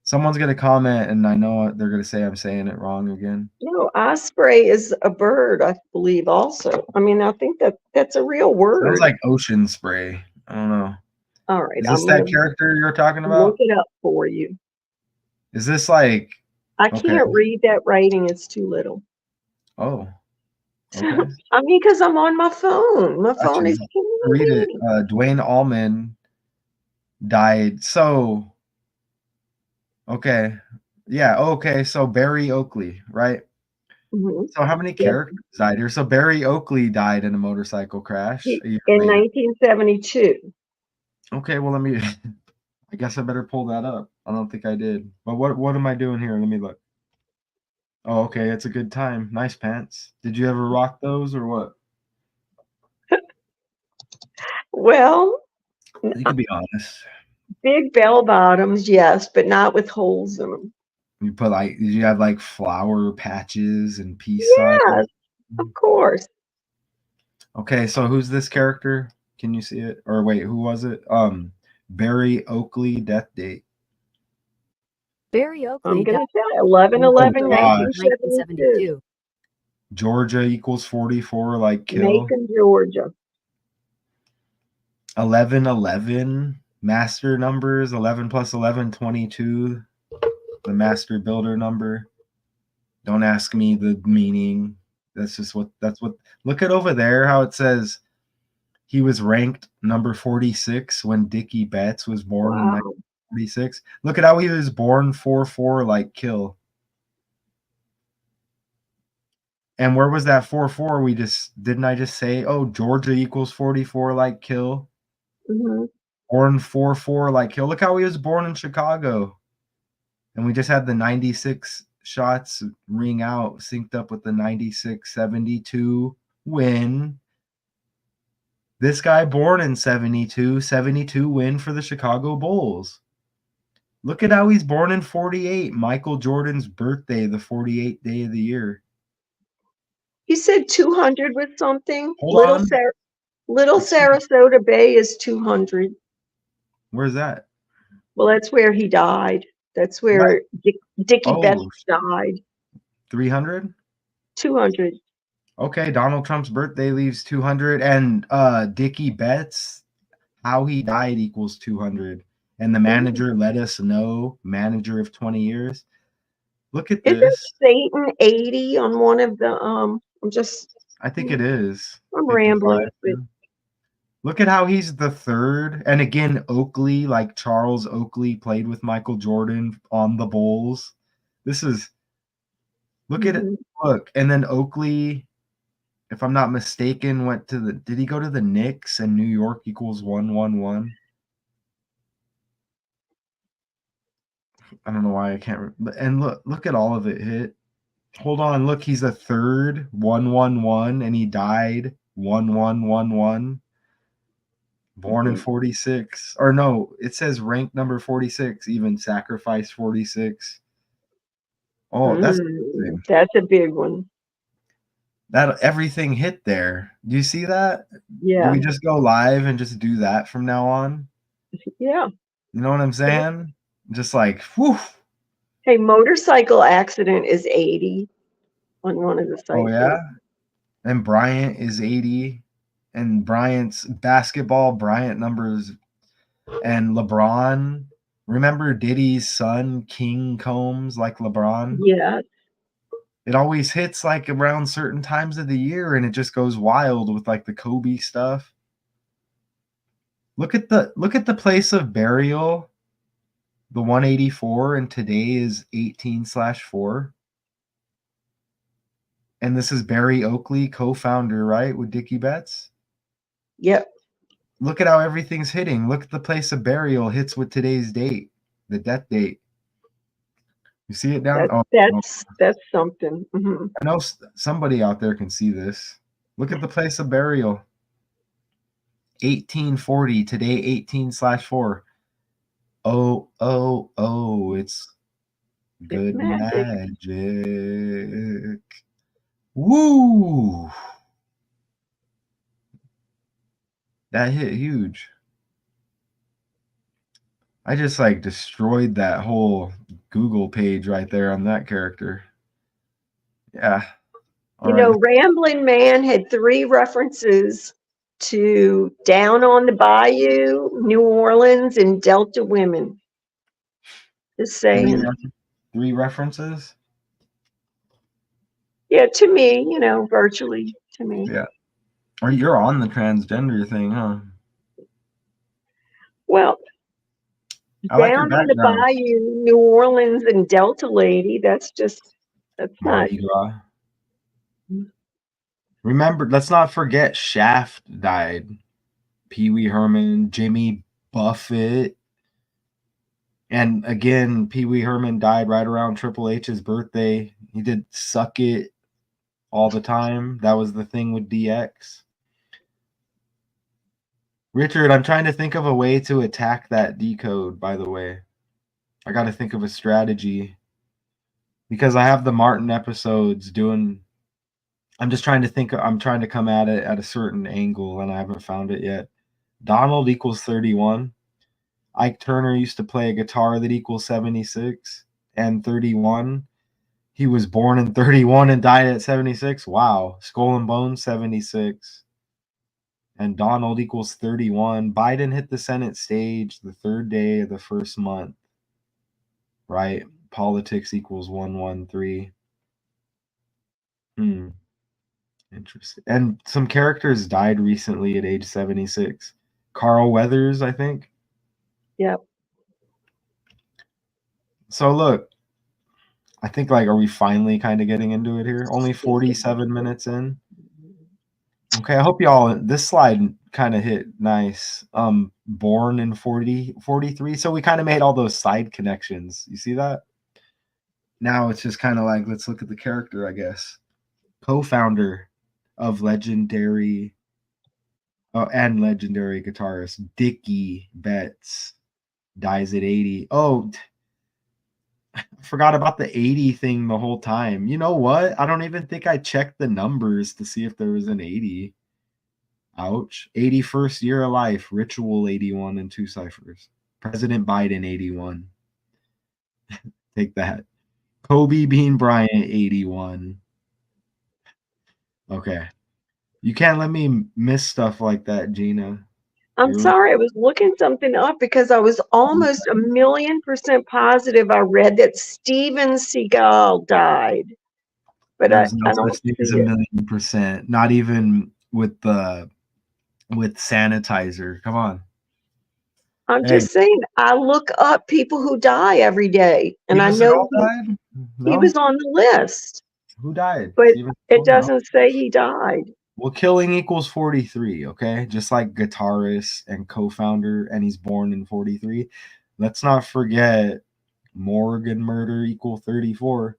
Someone's going to comment, and I know they're going to say I'm saying it wrong again. No, osprey is a bird, I believe also. I mean, I think that's a real word. Sounds like ocean spray. I don't know. All right, Is this I'm that gonna character you're talking look about? it up for you. Is this like, I okay. can't read that writing, it's too little. Oh, okay. I mean, because I'm on my phone. My phone Gotcha. is killing Read it. me. Dwayne Allman died. So, okay. Yeah, okay. So Barry Oakley, right? Mhm. So how many Yep. characters died here? So Barry Oakley died in a motorcycle crash a year In later. 1972. Okay, well, let me I guess I better pull that up. I don't think I did. But what am I doing here? Let me look. Oh, okay, it's a good time. Nice pants. Did you ever rock those or what? Well, You can be honest. big bell bottoms, yes, but not with holes in them. You put like, did you have like flower patches and peace signs? Yes, of course. Okay, so who's this character? Can you see it? Or wait, who was it? Barry Oakley death date. Barry Oakley I'm going died to say 11/11, Oh, gosh. 1972. 1972. Georgia equals 44, like kill. Macon, Georgia. 11/11 master numbers. 11 plus 11, 22. The master builder number. Don't ask me the meaning. That's what. Look at over there how it says he was ranked number 46 when Dickey Betts was born in Wow. 1946. Look at how he was born 4-4 like kill. And where was that 4-4? Didn't I just say, oh, Georgia equals 44 like kill? hmm Born 4-4 like kill. Look how he was born in Chicago. And we just had the 96 shots ring out, synced up with the 96-72 win. This guy born in 72 win for the Chicago Bulls. Look at how he's born in 48, Michael Jordan's birthday, the 48th day of the year. You said 200 with something? Hold Little on. Sarasota Bay is 200. Where's that? Well, that's where he died. That's where Dickey Betts died. 300? 200. Okay, Donald Trump's birthday leaves 200, and Dickey Betts, how he died equals 200. And the manager let us know, manager of 20 years. Look at Isn't this. Satan 80 on one of the I think it is. I'm 55, rambling. But too. Look at how he's the third. And again, Oakley, like Charles Oakley, played with Michael Jordan on the Bulls. This is, look at it. Look, and then Oakley, if I'm not mistaken, did he go to the Knicks and New York equals 1-1-1? I don't know why I can't. And look at all of it hit. Hold on, look, he's a third 1-1-1, and he died 1-1-1-1. Born in 46, or no, it says ranked number 46, even sacrifice 46. Oh, that's a big one. That everything hit there. Do you see that? Yeah. Do we just go live and just do that from now on? Yeah. You know what I'm saying? Just like, whew. Hey, motorcycle accident is 80 on one of the sites. Oh, yeah? And Bryant is 80. And Bryant's basketball, Bryant numbers. And LeBron. Remember Diddy's son, King Combs, like LeBron? Yeah. It always hits like around certain times of the year, and it just goes wild with like the Kobe stuff. Look at the place of burial, the 184, and today is 18/4. And this is Barry Oakley, co-founder, right, with Dickey Betts? Yep. Look at how everything's hitting. Look at the place of burial hits with today's date, the death date. You see it down? That's something. Mm-hmm. I know somebody out there can see this. Look at the place of burial. 1840, today 18/4. Oh, it's Good magic. magic. Woo! That hit huge. I just like destroyed that whole Google page right there on that character. Yeah. All You right. know, Ramblin Man had 3 references to Down on the Bayou, New Orleans, and Delta women. Just saying. Three references? Yeah, to me, you know, virtually to me. Yeah. Or you're on the transgender thing, huh? Well, I like your Down on the background. Bayou, New Orleans, and Delta lady, that's not. Mardi Gras. Remember, let's not forget Shaft died. Pee Wee Herman, Jimmy Buffett. And again, Pee Wee Herman died right around Triple H's birthday. He did Suck It all the time. That was the thing with DX. Richard, I'm trying to think of a way to attack that decode, by the way. I got to think of a strategy. Because I have the Martin episodes doing... I'm just trying to think... I'm trying to come at it at a certain angle, and I haven't found it yet. Donald equals 31. Ike Turner used to play a guitar that equals 76 and 31. He was born in 31 and died at 76. Wow. Skull and Bones, 76. And Donald equals 31. Biden hit the Senate stage the 3rd day of the 1st month. Right? Politics equals 113. Interesting. And some characters died recently at age 76. Carl Weathers, I think. Yep. So look, I think like, are we finally kind of getting into it here? Only 47 minutes in. Okay, I hope y'all, this slide kind of hit nice. Born in 43. So we kind of made all those side connections. You see that? Now it's just kind of like, let's look at the character, I guess. Co-founder of legendary and legendary guitarist Dickey Betts dies at 80. Oh, I forgot about the 80 thing the whole time. You know what? I don't even think I checked the numbers to see if there was an 80. Ouch. 81st year of life. Ritual 81 and 2 ciphers. President Biden 81. Take that. Kobe Bean Bryant 81. Okay. You can't let me miss stuff like that, Gina. I'm You're- sorry, I was looking something up because I was almost 1,000,000% positive I read that Steven Seagal died. But There's no I don't such thing see as it. 1,000,000%. Not even with sanitizer. Come on. I'm Hey, just saying, I look up people who die every day, and I Steven know Seagal died? he No? was on the list, Who died? but Steven it Seagal? No. doesn't say he died. Well, killing equals 43, okay? Just like guitarist and co-founder, and he's born in 43. Let's not forget Morgan murder equal 34.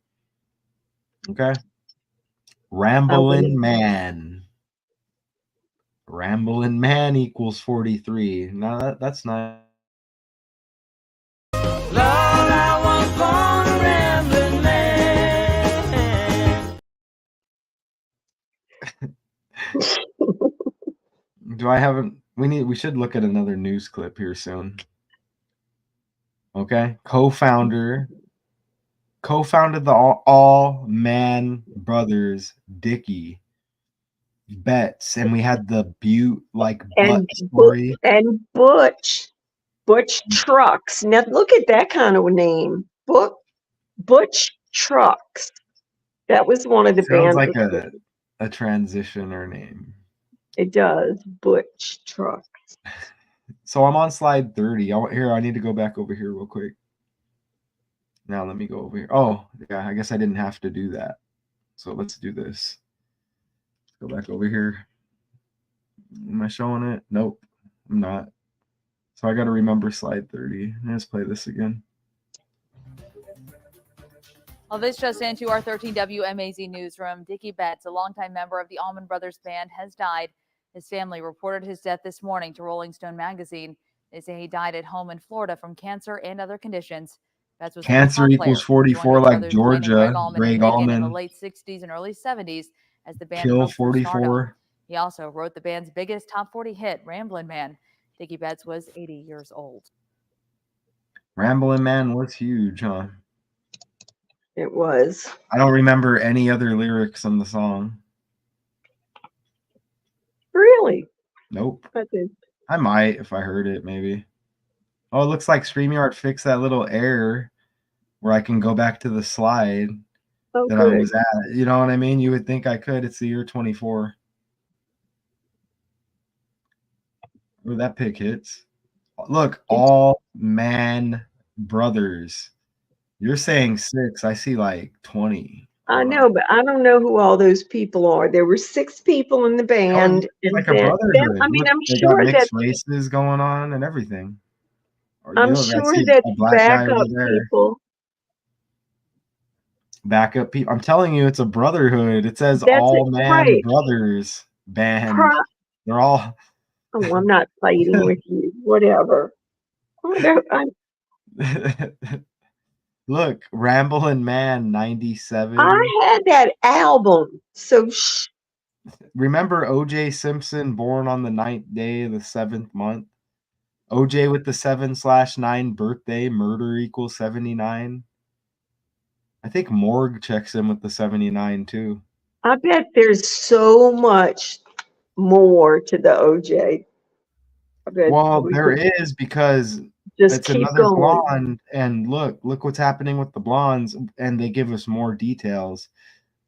Okay? Ramblin Man. Ramblin Man equals 43. Now that's nice. Lord, I was born a Ramblin' Man. Do I have we should look at another news clip here soon. Okay? Co-founded the Allman Brothers, Dickey Betts, and we had the butte like butt story. And Butch Trucks. Now look at that kind of name. Butch Trucks. That was one of the Sounds bands. like a transitioner name. It does. Butch Trucks. So I'm on slide 30. I need to go back over here real quick. Now let me go over here. Oh, yeah, I guess I didn't have to do that. So let's do this. Go back over here. Am I showing it? Nope, I'm not. So I got to remember slide 30. Let's play this again. Well, this just into our 13 WMAZ newsroom. Dickey Betts, a longtime member of the Allman Brothers Band, has died. His family reported his death this morning to Rolling Stone magazine. They say he died at home in Florida from cancer and other conditions. Betts was a Cancer guitar equals player. He joined 44 with like brothers Glenn and Greg Georgia. Allman Greg and Megan in the Allman. late 60s and early 70s as the band Kill broke through stardom. 44. He also wrote the band's biggest top 40 hit, Ramblin Man. Dickey Betts was 80 years old. Ramblin Man was huge, huh? It was. I don't remember any other lyrics on the song. Really? Nope. I did. I might if I heard it, maybe. Oh, it looks like StreamYard fixed that little error where I can go back to the slide Oh, that I good. was at. You know what I mean? You would think I could. It's the year 24. Ooh, that pick hits. Look, Allman Brothers. You're saying 6. I see like 20. I know, but I don't know who all those people are. There were 6 people in the band, It's and like a then brotherhood. I mean, Look, they got mixed races going on and everything. Or, you I'm know, I sure see that a black guy over backup there. people. Backup people. I'm telling you, it's a brotherhood. It says That's Allman right. Brothers Band. Pro- They're all. oh, I'm not fighting with you. Whatever. Look, Ramblin Man 97. I had that album. So Remember OJ Simpson, born on the 9th day of the 7th month? OJ with the 7/9 birthday, murder equals 79. I think Morgue checks in with the 79 too. I bet there's so much more to the OJ. I bet Well, we there could is because just it's keep another going. blonde, and look what's happening with the blondes, and they give us more details.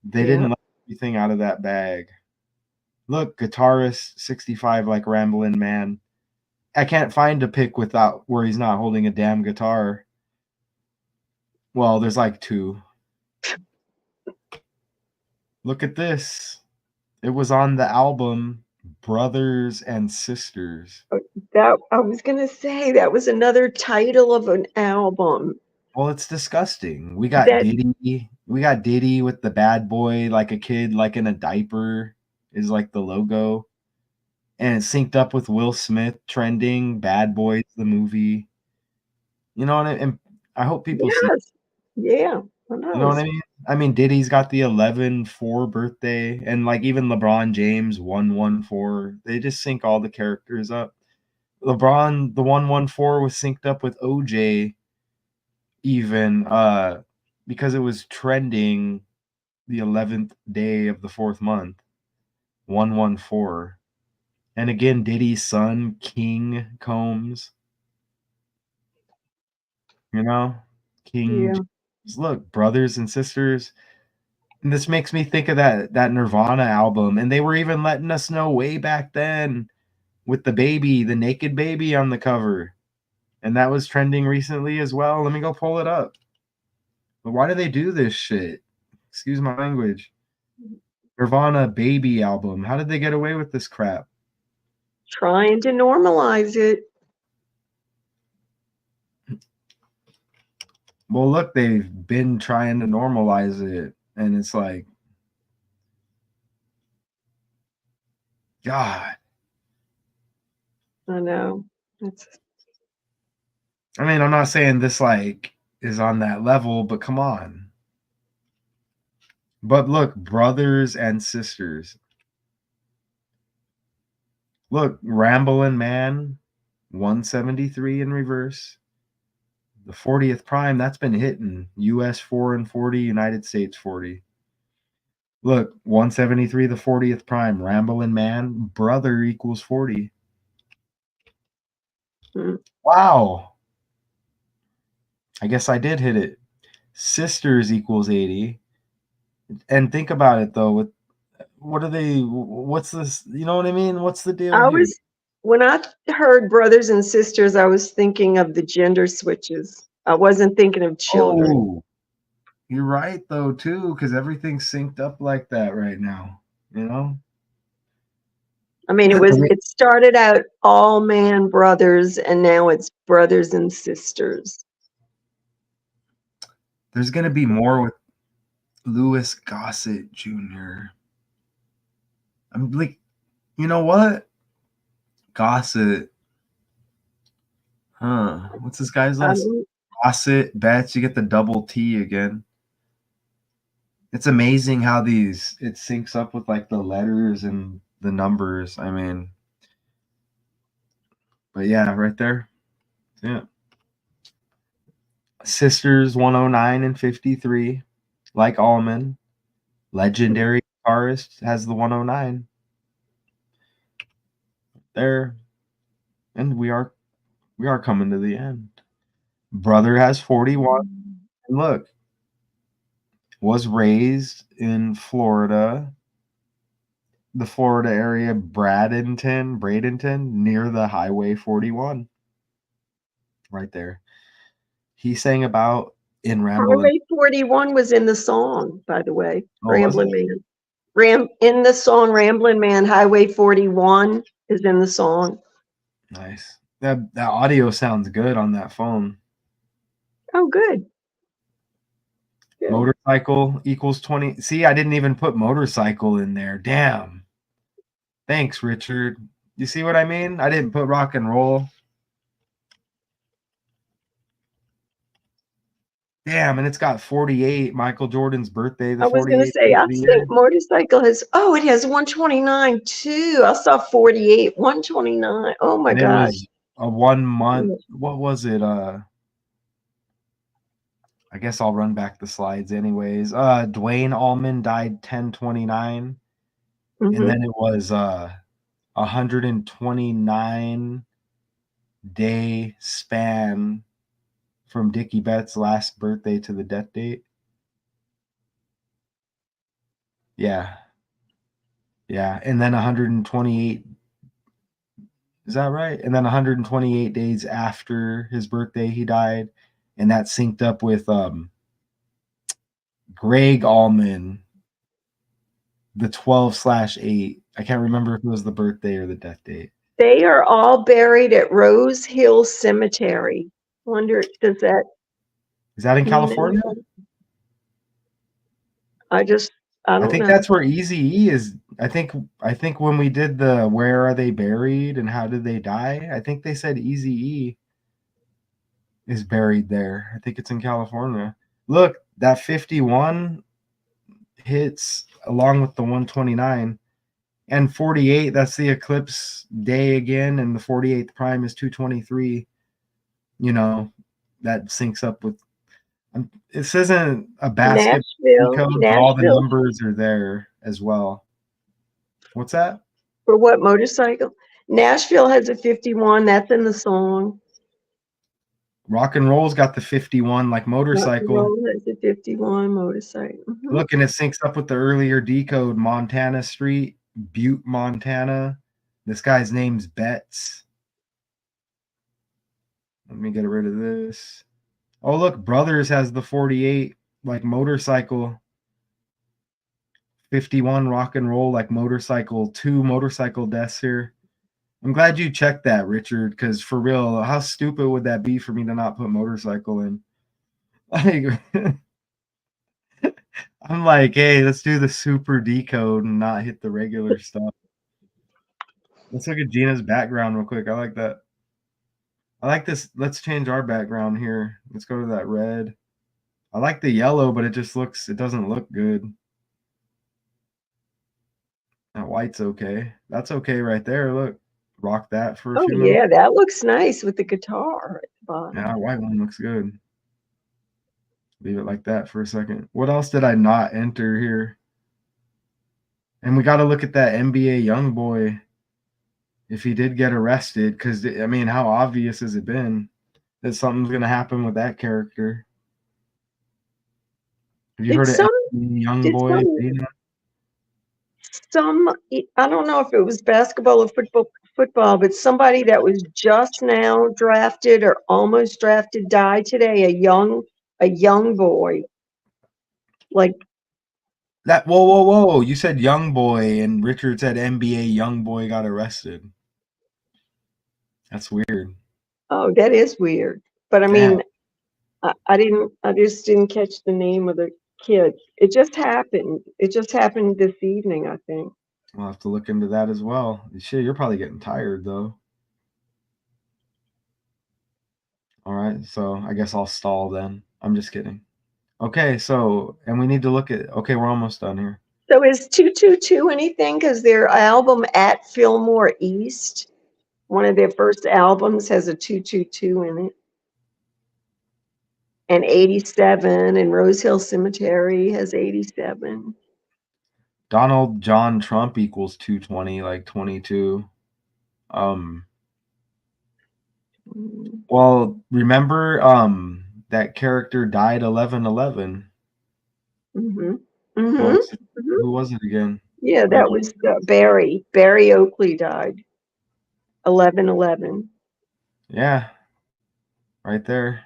They didn't let everything out of that bag. Look, guitarist 65 like Ramblin' Man. I can't find a pic without where he's not holding a damn guitar. Well, there's like 2. Look at this. It was on the album Brothers and Sisters. That I was gonna say that was another title of an album. Well, it's disgusting. We got That Diddy. We got Diddy with the bad boy, like a kid, like in a diaper, is like the logo. And it's synced up with Will Smith trending, Bad Boys, the movie. You know what I mean? And I hope people see. yes, yeah, who You know what I knows? mean? I mean, Diddy's got the 11/4 birthday, and like even LeBron James 1/14. They just sync all the characters up. LeBron, the 1/14 was synced up with OJ even because it was trending the 11th day of the 4th month, 1/14. And again, Diddy's son, King Combs, you know, King Yeah. James. Look, brothers and sisters. And this makes me think of that Nirvana album, and they were even letting us know way back then with the baby, the naked baby on the cover. And that was trending recently as well. Let me go pull it up. But why do they do this shit? Excuse my language. Nirvana baby album. How did they get away with this crap? Trying to normalize it. Well, look, they've been trying to normalize it, and it's like, God. I know. I mean, I'm not saying this like is on that level, but come on. But look, brothers and sisters. Look, Ramblin' Man, 173 in reverse. The 40th prime, that's been hitting. US 4 and 40, United States 40. Look, 173, the 40th prime. Ramblin' Man, brother equals 40. Wow. I guess I did hit it. Sisters equals 80. And think about it, though. What's this? You know what I mean? What's the deal here? When I heard brothers and sisters, I was thinking of the gender switches. I wasn't thinking of children. Oh, you're right, though, too, because everything's synced up like that right now, you know? I mean, it started out Allman Brothers, and now it's brothers and sisters. There's going to be more with Louis Gossett Jr. I'm like, you know what? Gossett. Huh. What's this guy's last? Fawcett, Betts, you get the double T again. It's amazing how it syncs up with like the letters and the numbers. I mean, but yeah, right there. Yeah. Sisters 109 and 53, like Allman. Legendary guitarist has the 109. There. And we are coming to the end. Brother has 41. And look, was raised in Florida, the Florida area, Bradenton, near the Highway 41. Right there. He sang about in Ramblin'. Highway 41 was in the song, by the way. Oh, was Ramblin' it? Man. In the song Ramblin' Man, Highway 41 is in the song. Nice. That audio sounds good on that phone. Oh, good. Good. Motorcycle equals 20. See, I didn't even put motorcycle in there. Damn. Thanks, Richard. You see what I mean? I didn't put rock and roll. Damn, and it's got 48. Michael Jordan's birthday, the I was going to 48th say, I of the think year. motorcycle has, it has 129 too. I saw 48, 129. Oh my And it gosh. was a 1 month. What was it? I guess I'll run back the slides anyways. Dwayne Allman died 10/29. Mhm. And then it was 129 day span from Dickey Betts' last birthday to the death date. Yeah. Yeah. And then 128. Is that right? And then 128 days after his birthday, he died. And that synced up with Greg Allman, the 12/8. I can't remember if it was the birthday or the death date. They are all buried at Rose Hill Cemetery. Wonder, Is that in California? I don't think know. that's where Eazy-E is. I think when we did the where are they buried and how did they die, I think they said Eazy-E is buried there. I think it's in California. Look, that 51 hits along with the 129 and 48. That's the eclipse day again, and the 48th prime is 223. You know, that syncs up with. This isn't a basket code, but all the numbers are there as well. What's that? For what motorcycle? Nashville has a 51. That's in the song. Rock and roll's got the 51, like motorcycle. Rock and roll has a 51 motorcycle. Mm-hmm. Look, and it syncs up with the earlier decode. Montana Street, Butte, Montana. This guy's name's Betts. Let me get rid of this. Oh, look, Brothers has the 48, like motorcycle. 51 rock and roll, like motorcycle. 2 motorcycle deaths here. I'm glad you checked that, Richard, because for real, how stupid would that be for me to not put motorcycle in? Like, I'm like, hey, let's do the super decode and not hit the regular stuff. Let's look at Gina's background real quick. I like that. I like this. Let's change our background here. Let's go to that red. I like the yellow, but it doesn't look good. That white's okay. That's okay right there. Look, rock that for a few minutes. Yeah, that looks nice with the guitar at the bottom. Yeah, white one looks good. Leave it like that for a second. What else did I not enter here? And we got to look at that NBA young boy. If he did get arrested, because I mean, how obvious has it been that something's going to happen with that character? Have you heard of young boy? I don't know if it was basketball or football, but somebody that was just now drafted or almost drafted died today. A young boy. Like that. Whoa! You said young boy, and Richard said NBA young boy got arrested. That's weird. Oh, that is weird. But I mean, I just didn't catch the name of the kid. It just happened. It just happened this evening, I think. We'll have to look into that as well. Shit, you're probably getting tired though. All right, so I guess I'll stall then. I'm just kidding. Okay, so and we need to look at. Okay, we're almost done here. So is 222 anything? Because their album At Fillmore East, one of their first albums, has a 222 in it. And 87, and Rose Hill Cemetery has 87. Donald John Trump equals 220, like 22. Well, remember that character died 11/11. Mm-hmm. Well, Mm-hmm. who was it again? Yeah, that was Barry. Barry Oakley died 11/11. Yeah, right there.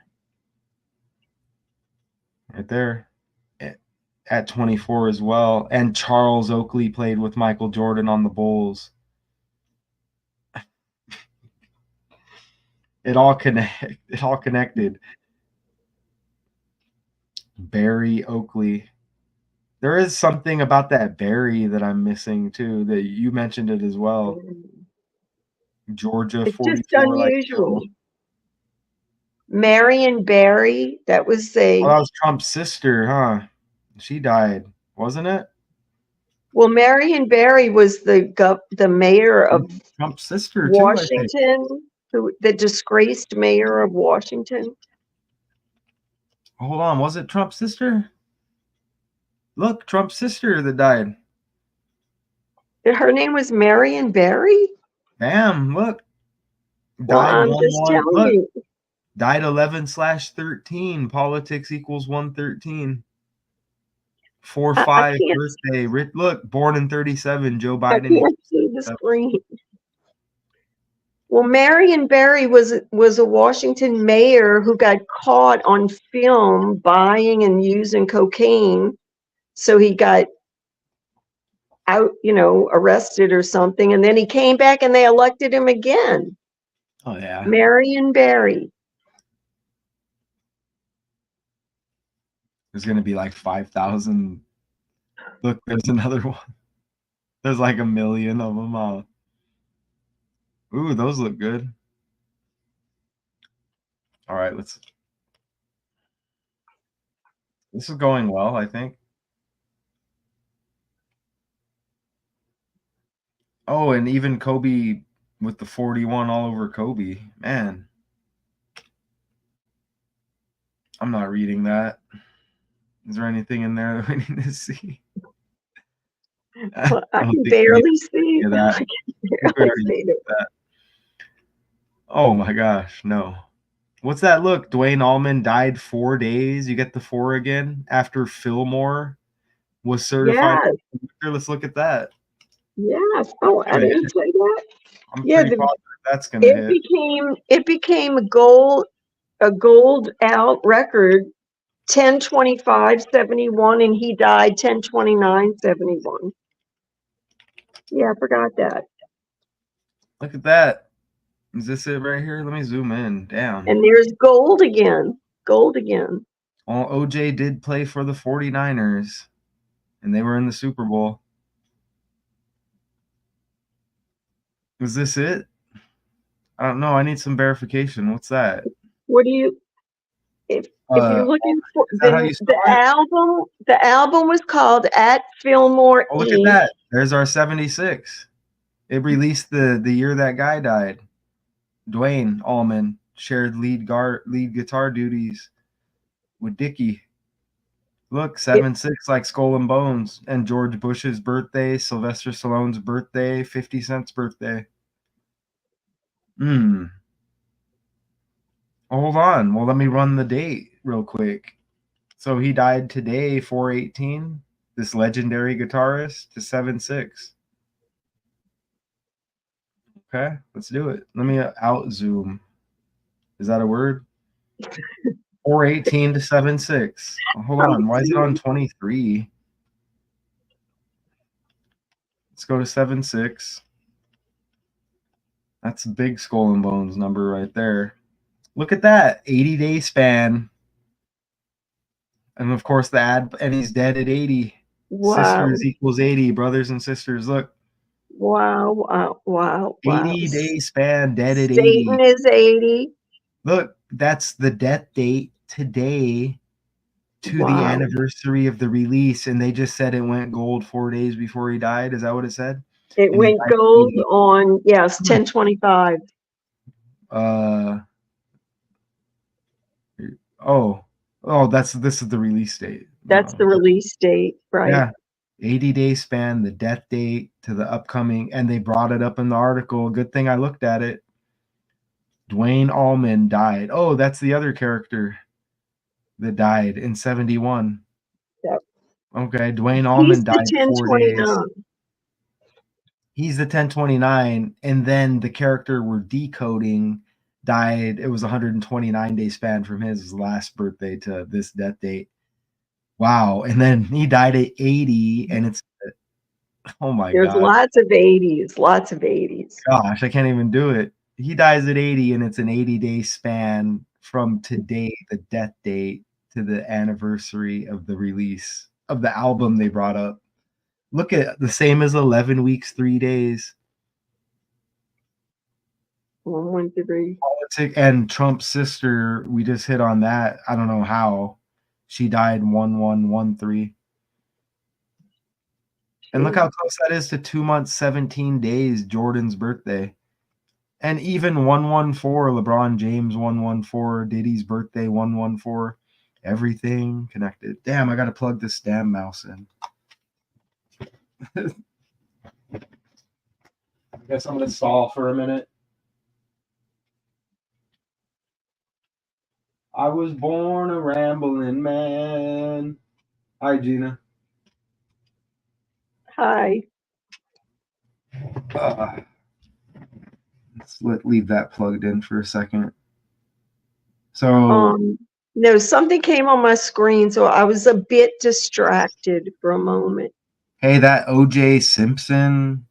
Right there. At 24 as well. And Charles Oakley played with Michael Jordan on the Bulls. It all connected. Barry Oakley. There is something about that Barry that I'm missing too. That you mentioned it as well. Georgia It's 44. just unusual. Like Marion Barry, that was that was Trump's sister, huh? She died, wasn't it? Well, Marion Barry was the mayor of Trump's sister Washington, the disgraced mayor of Washington. Hold on, was it Trump's sister? Look, Trump's sister that died. Her name was Marion Barry? Bam, look. Well, I'm just telling you. Died 11/13. Politics equals 113. 4/5 birthday. Look, born in 37. Joe Biden. I can't see the screen. Well, Marion Barry was a Washington mayor who got caught on film buying and using cocaine. So he got out, arrested or something. And then he came back and they elected him again. Oh, yeah. Marion Barry. There's going to be like 5,000. Look, there's another one. There's like 1 million of them all. Ooh, those look good. All right, this is going well, I think. Oh, and even Kobe with the 41 all over Kobe. Man. I'm not reading that. Is there anything in there that we need to see? Well, I can barely see that. Oh my gosh, no. What's that? Look, Dwayne Allman died 4 days. You get the 4 again after Fillmore was certified. Yes. Let's look at that. Yes. Oh, I didn't say that. I'm pretty positive that's gonna hit. It became a gold out record 10/25/71, and he died 10/29/71. Yeah, I forgot that. Look at that. Is this it right here? Let me zoom in. Damn. And there's gold again. Gold again. Well, OJ did play for the 49ers, and they were in the Super Bowl. Is this it? I don't know. I need some verification. What's that? What do you? If you're looking for the album was called At Fillmore Oh, look East. at that. There's our 76. It released the year that guy died. Dwayne Allman shared lead guitar duties with Dickey. Look, 7/6 like Skull and Bones, and George Bush's birthday, Sylvester Stallone's birthday, 50 Cent's birthday. Hold on. Well, let me run the date real quick. So he died today, 4/18. This legendary guitarist to 7/6. Okay, let's do it. Let me out zoom. Is that a word? 4/18 to 7/6. Hold on. Why is it on 23? Let's go to 7/6. That's a big Skull and Bones number right there. Look at that. 80-day span. And of course the ad, and he's dead at 80. Wow. Sisters equals 80. Brothers and sisters. Look. Wow. 80-day span, dead at 80. Satan is 80. Look, that's the death date today to the Wow. anniversary of the release, and they just said it went gold 4 days before he died. Is that what it said? It And he went died at gold 80. on, yes, 10/25. This is the release date. That's the release date, right? Yeah. 80-day span, the death date to the upcoming, and they brought it up in the article. Good thing I looked at it. Dwayne Allman died. Oh, that's the other character that died in 71. Yep. Okay, Dwayne He's Allman the died 4 days. 10/29. He's the 1029, and then the character we're decoding died. It was a 129-day span from his last birthday to this death date. Wow. And then he died at 80, and it's, oh my There's God. lots of 80s, lots of 80s. Gosh, I can't even do it. He dies at 80, and it's an 80-day span from today, the death date, to the anniversary of the release of the album they brought up. Look at the same as 11 weeks, 3 days. 113. Politics and Trump's sister, we just hit on that. I don't know how. She died 1113. And look how close that is to 2 months, 17 days, Jordan's birthday. And even 114, LeBron James 114, Diddy's birthday 114. Everything connected. Damn, I gotta plug this damn mouse in. I guess I'm gonna stall for a minute. I was born a rambling man. Hi, Gina. Hi. Let's leave that plugged in for a second. So, No, something came on my screen, so I was a bit distracted for a moment. hey, that OJ Simpson.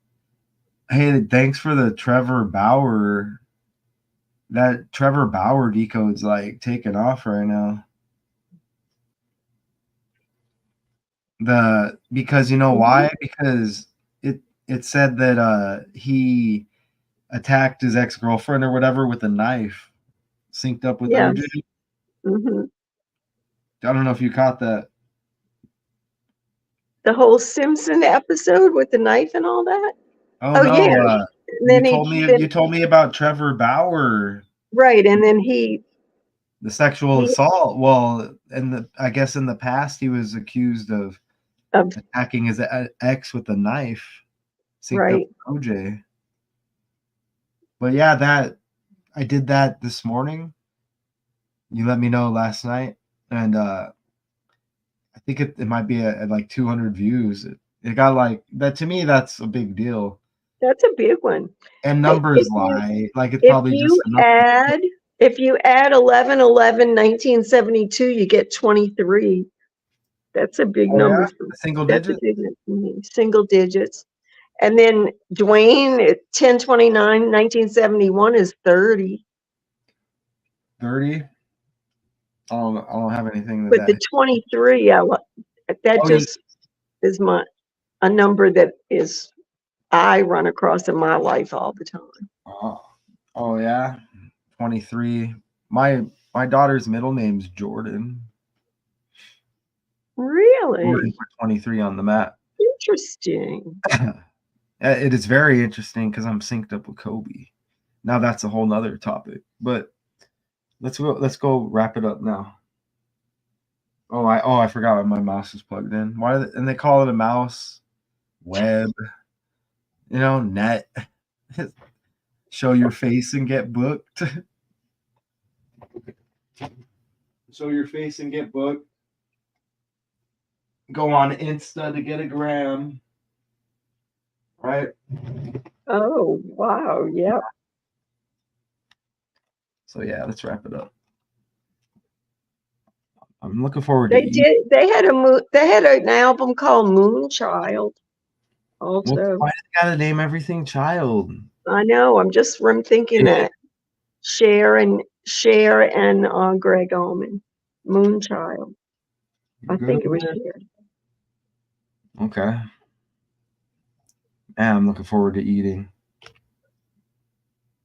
Hey, thanks for the Trevor Bauer. That Trevor Bauer decode's like taking off right now. Because you know why? Because it said that he attacked his ex-girlfriend or whatever with a knife, synced up with Yes. OJ. hmm I don't know if you caught that. The whole Simpson episode with the knife and all that. Oh no! Yeah. And then You told me about Trevor Bauer. Right, and then the sexual assault. Well, I guess in the past he was accused of attacking his ex with a knife, synced up with OJ. But yeah, I did that this morning. You let me know last night, and I think it might be at like 200 views. It got like that. To me, that's a big deal. That's a big one. And numbers lie. Like it's probably just enough. If you add 11/11/1972, you get 23. That's a big number. Yeah? Single digits? Single digits. And then Dwayne at 10/29/1971 is 30. 30? I don't have anything But the 23, that just is a number that I run across in my life all the time. Oh yeah, 23. My daughter's middle name's Jordan. Really? Jordan for 23 on the map. Interesting. It is very interesting because I'm synced up with Kobe. Now that's a whole nother topic. But let's go wrap it up now. I forgot my mouse is plugged in. And they call it a mouse, web, net. Show your face and get booked. Show your face and get booked. Go on Insta to get a gram. Right? Oh, wow. Yep. So yeah, let's wrap it up. I'm looking forward to They had an album called Moonchild also. Well, why do they gotta name everything Child? I know. I'm thinking that Cher and Greg Allman. Moonchild. I think it was Cher. Okay. And I'm looking forward to eating.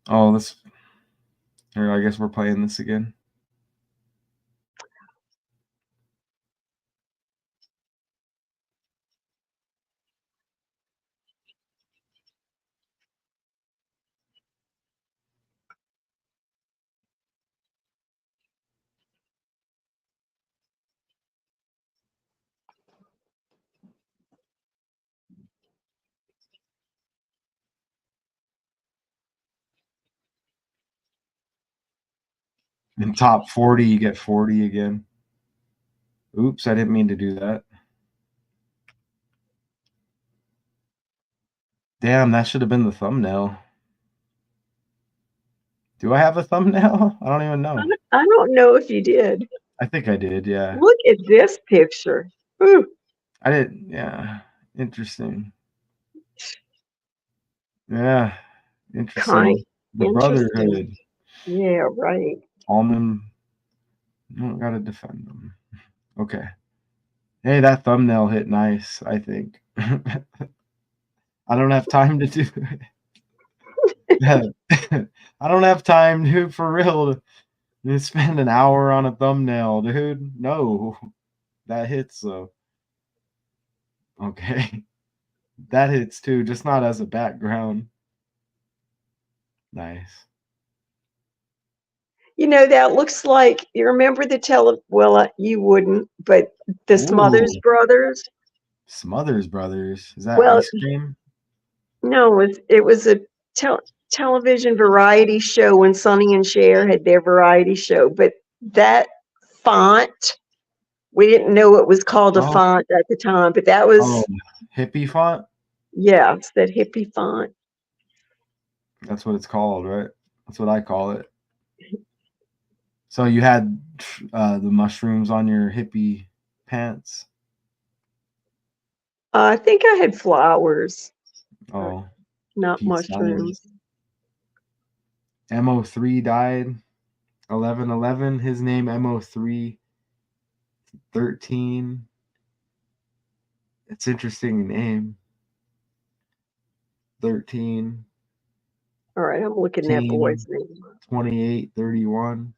Oh, here, I guess we're playing this again. In top 40, you get 40 again. Oops, I didn't mean to do that. Damn, that should have been the thumbnail. Do I have a thumbnail? I don't even know. I don't know if you did. I think I did, yeah. Look at this picture. Ooh, I did, yeah. Interesting. Yeah, interesting. The interesting. Brotherhood. Yeah, right. Allman. Don't gotta defend them. Okay. Hey, that thumbnail hit nice, I think. I don't have time to do it. I don't have time, dude, for real, to spend an hour on a thumbnail, dude. No. That hits, though. Okay. That hits, too, just not as a background. Nice. You know, that looks like, you remember well, you wouldn't, but the Smothers Ooh. Brothers? Smothers Brothers. Is that Well, ice cream? no, it was a television variety show when Sonny and Cher had their variety show, but that font, we didn't know it was called a Oh, font at the time, but that was, hippie font? yes, that hippie font. That's what it's called, right? That's what I call it. So you had the mushrooms on your hippie pants? I think I had flowers, Oh, not Pete mushrooms. MO3 died 11/11. His name MO3 13. It's interesting name. 13. All right, I'm looking at that boy's name. 28 31.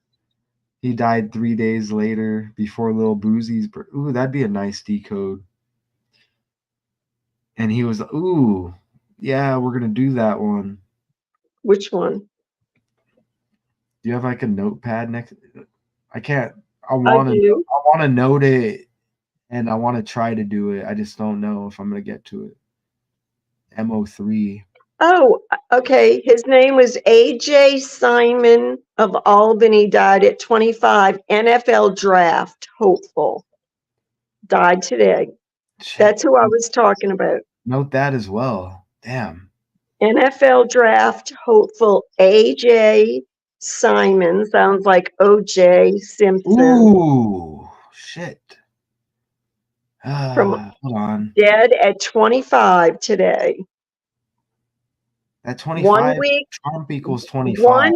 He died 3 days later before Lil Boozy's. Ooh, that'd be a nice decode. And he was, ooh, yeah, we're gonna do that one. Which one? Do you have like a notepad next? I can't. I I want to. do. I want to note it, and I want to try to do it. I just don't know if I'm gonna get to it. MO3. Oh, okay. His name was A.J. Simon of Albany, died at 25. NFL draft hopeful. Died today. Shit. That's who I was talking about. Note that as well. Damn. NFL draft hopeful A.J. Simon. Sounds like O.J. Simpson. Ooh, shit. From Hold on. dead at 25 today. At 25, 1 week. Trump equals 25.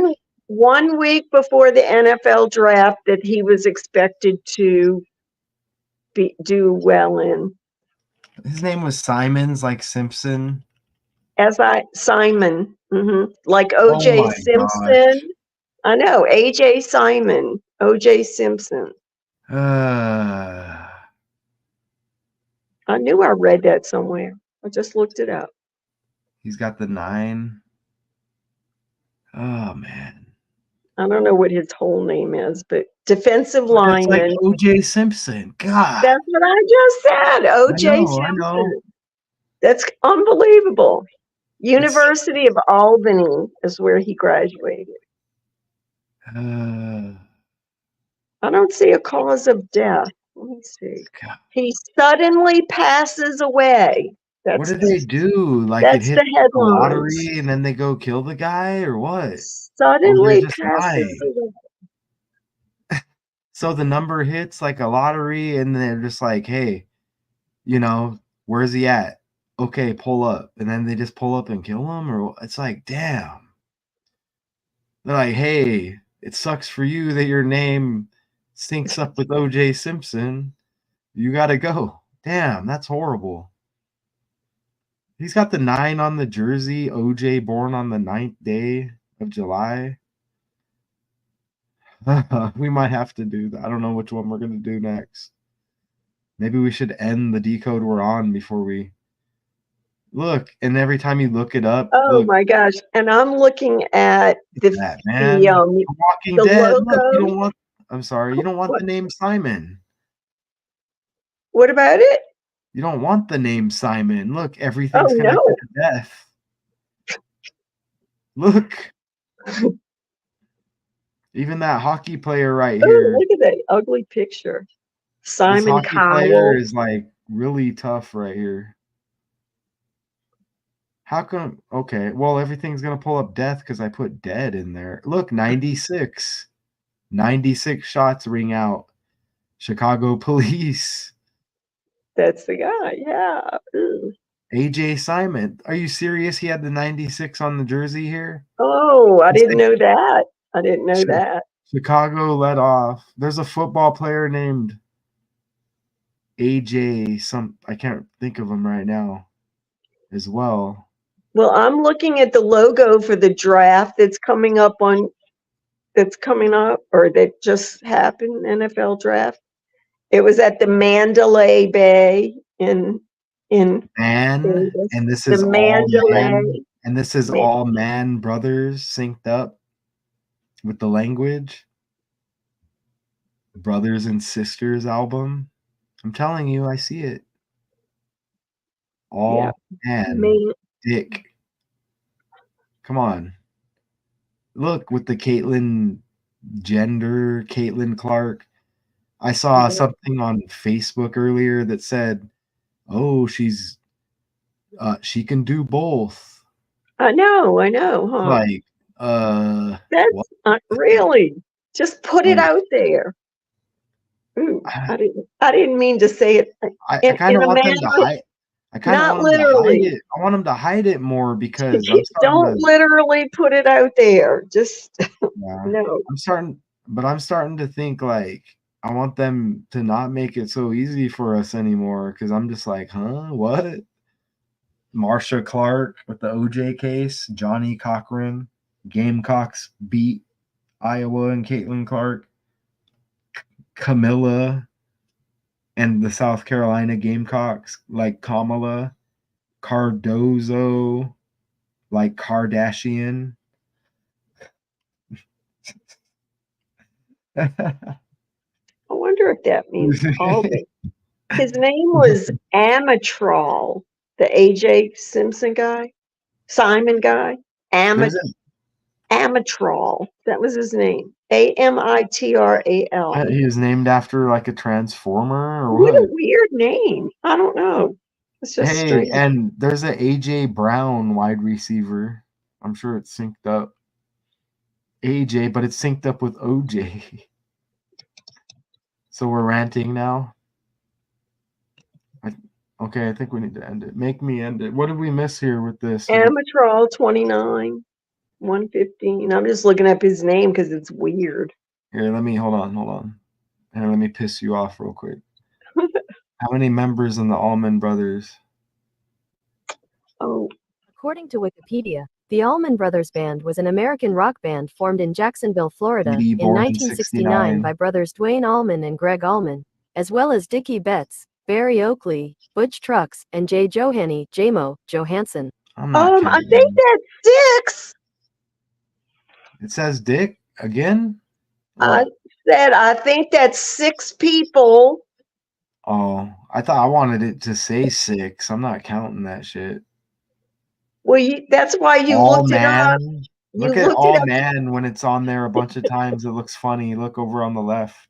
One week before the NFL draft that he was expected to do well in. His name was Simons, like Simpson. Simon, like Oh O.J. my Simpson. gosh. I know, A.J. Simon, O.J. Simpson. I knew I read that somewhere. I just looked it up. He's got the 9. Oh man. I don't know what his whole name is, but defensive That's lineman. like O.J. Simpson. God. That's what I just said. O.J. Simpson. I know. That's unbelievable. University of Albany is where he graduated. I don't see a cause of death. Let me see. God. He suddenly passes away. What did they do? Like it That's hit the the headlines. lottery and then they go kill the guy or what? Suddenly just passes away. So the number hits like a lottery and they're just like, hey, you know, where's he at? Okay, pull up. And then they just pull up and kill him? Or it's like, damn. They're like, hey, it sucks for you that your name syncs up with O.J. Simpson. You got to go. Damn, that's horrible. He's got the 9 on the jersey. O.J. born on the 9th day of July. We might have to do that. I don't know which one we're going to do next. Maybe we should end the decode we're on before we look. And every time you look it up, Oh look, my gosh! And I'm looking at that man. Walking the Dead. logo. Look, you don't want. I'm sorry, you don't want the name Simon. What about it? You don't want the name Simon. Look, everything's Oh, connected no. to death. Look. Even that hockey player right Oh, here. look at that ugly picture. This Simon hockey player Cowell. is like really tough right here. How come? Okay, well, everything's gonna pull up death because I put dead in there. Look, 96. 96 shots ring out. Chicago Police. That's the guy. Yeah. Ooh. AJ Simon. Are you serious? He had the 96 on the jersey here? Oh, I It's didn't like know that. I didn't know Chi- that. Chicago led off. There's a football player named AJ I can't think of him right now as well. Well, I'm looking at the logo for the draft that's coming up or that just happened, NFL draft. It was at the Mandalay Bay in Man, Vegas. and this The is all man, Mandalay. and this is Ma- all Man Brothers synced up with the language. Brothers and Sisters album. I'm telling you, I see it. Yeah. All man. Man. Dick. Come on. Look with the Caitlyn Clark. I saw something on Facebook earlier that said, "Oh, she can do both." I know, huh? Like, That's what? really just put it Like, out there. Ooh, I, I didn't mean to say it I kind in of a want them to manner, hide. I kind of not want them to hide literally. it. I want them to hide it more because I'm starting Don't to. literally put it out there. Just Yeah, no. I'm starting to think like I want them to not make it so easy for us anymore because I'm just like, huh, what? Marsha Clark with the OJ case, Johnny Cochran, Gamecocks beat Iowa and Caitlin Clark, Camilla and the South Carolina Gamecocks like Kamala, Cardozo like Kardashian. I wonder if that means Albany. His name was Amatrol, the AJ Simpson guy, Simon guy. There's Amatrol. That was his name. Amitral. he was named after like a transformer or What a what? weird name. I don't know. It's just Hey, strange. and there's a AJ Brown wide receiver. I'm sure it's synced up. AJ, but it's synced up with OJ. So we're ranting now. Okay, I think we need to end it. Make me end it. What did we miss here with this? Amatrol 29, 115. I'm just looking up his name because it's weird. Here, hold on. And let me piss you off real quick. How many members in the Allman Brothers? Oh, According to Wikipedia, the Allman Brothers Band was an American rock band formed in Jacksonville, Florida, Dee in born in 1969 by 69. brothers Dwayne Allman and Greg Allman, as well as Dickey Betts, Barry Oakley, Butch Trucks, and Jay Jamo Johansson. I'm not I counting. think that's 6. It says Dick again? I What? said I think that's 6 people. Oh, I thought I wanted it to say 6. I'm not counting that shit. Well, that's why you All looked it up. man. You Look at looked it all up. man when it's on there a bunch of times. It looks funny. Look over on the left.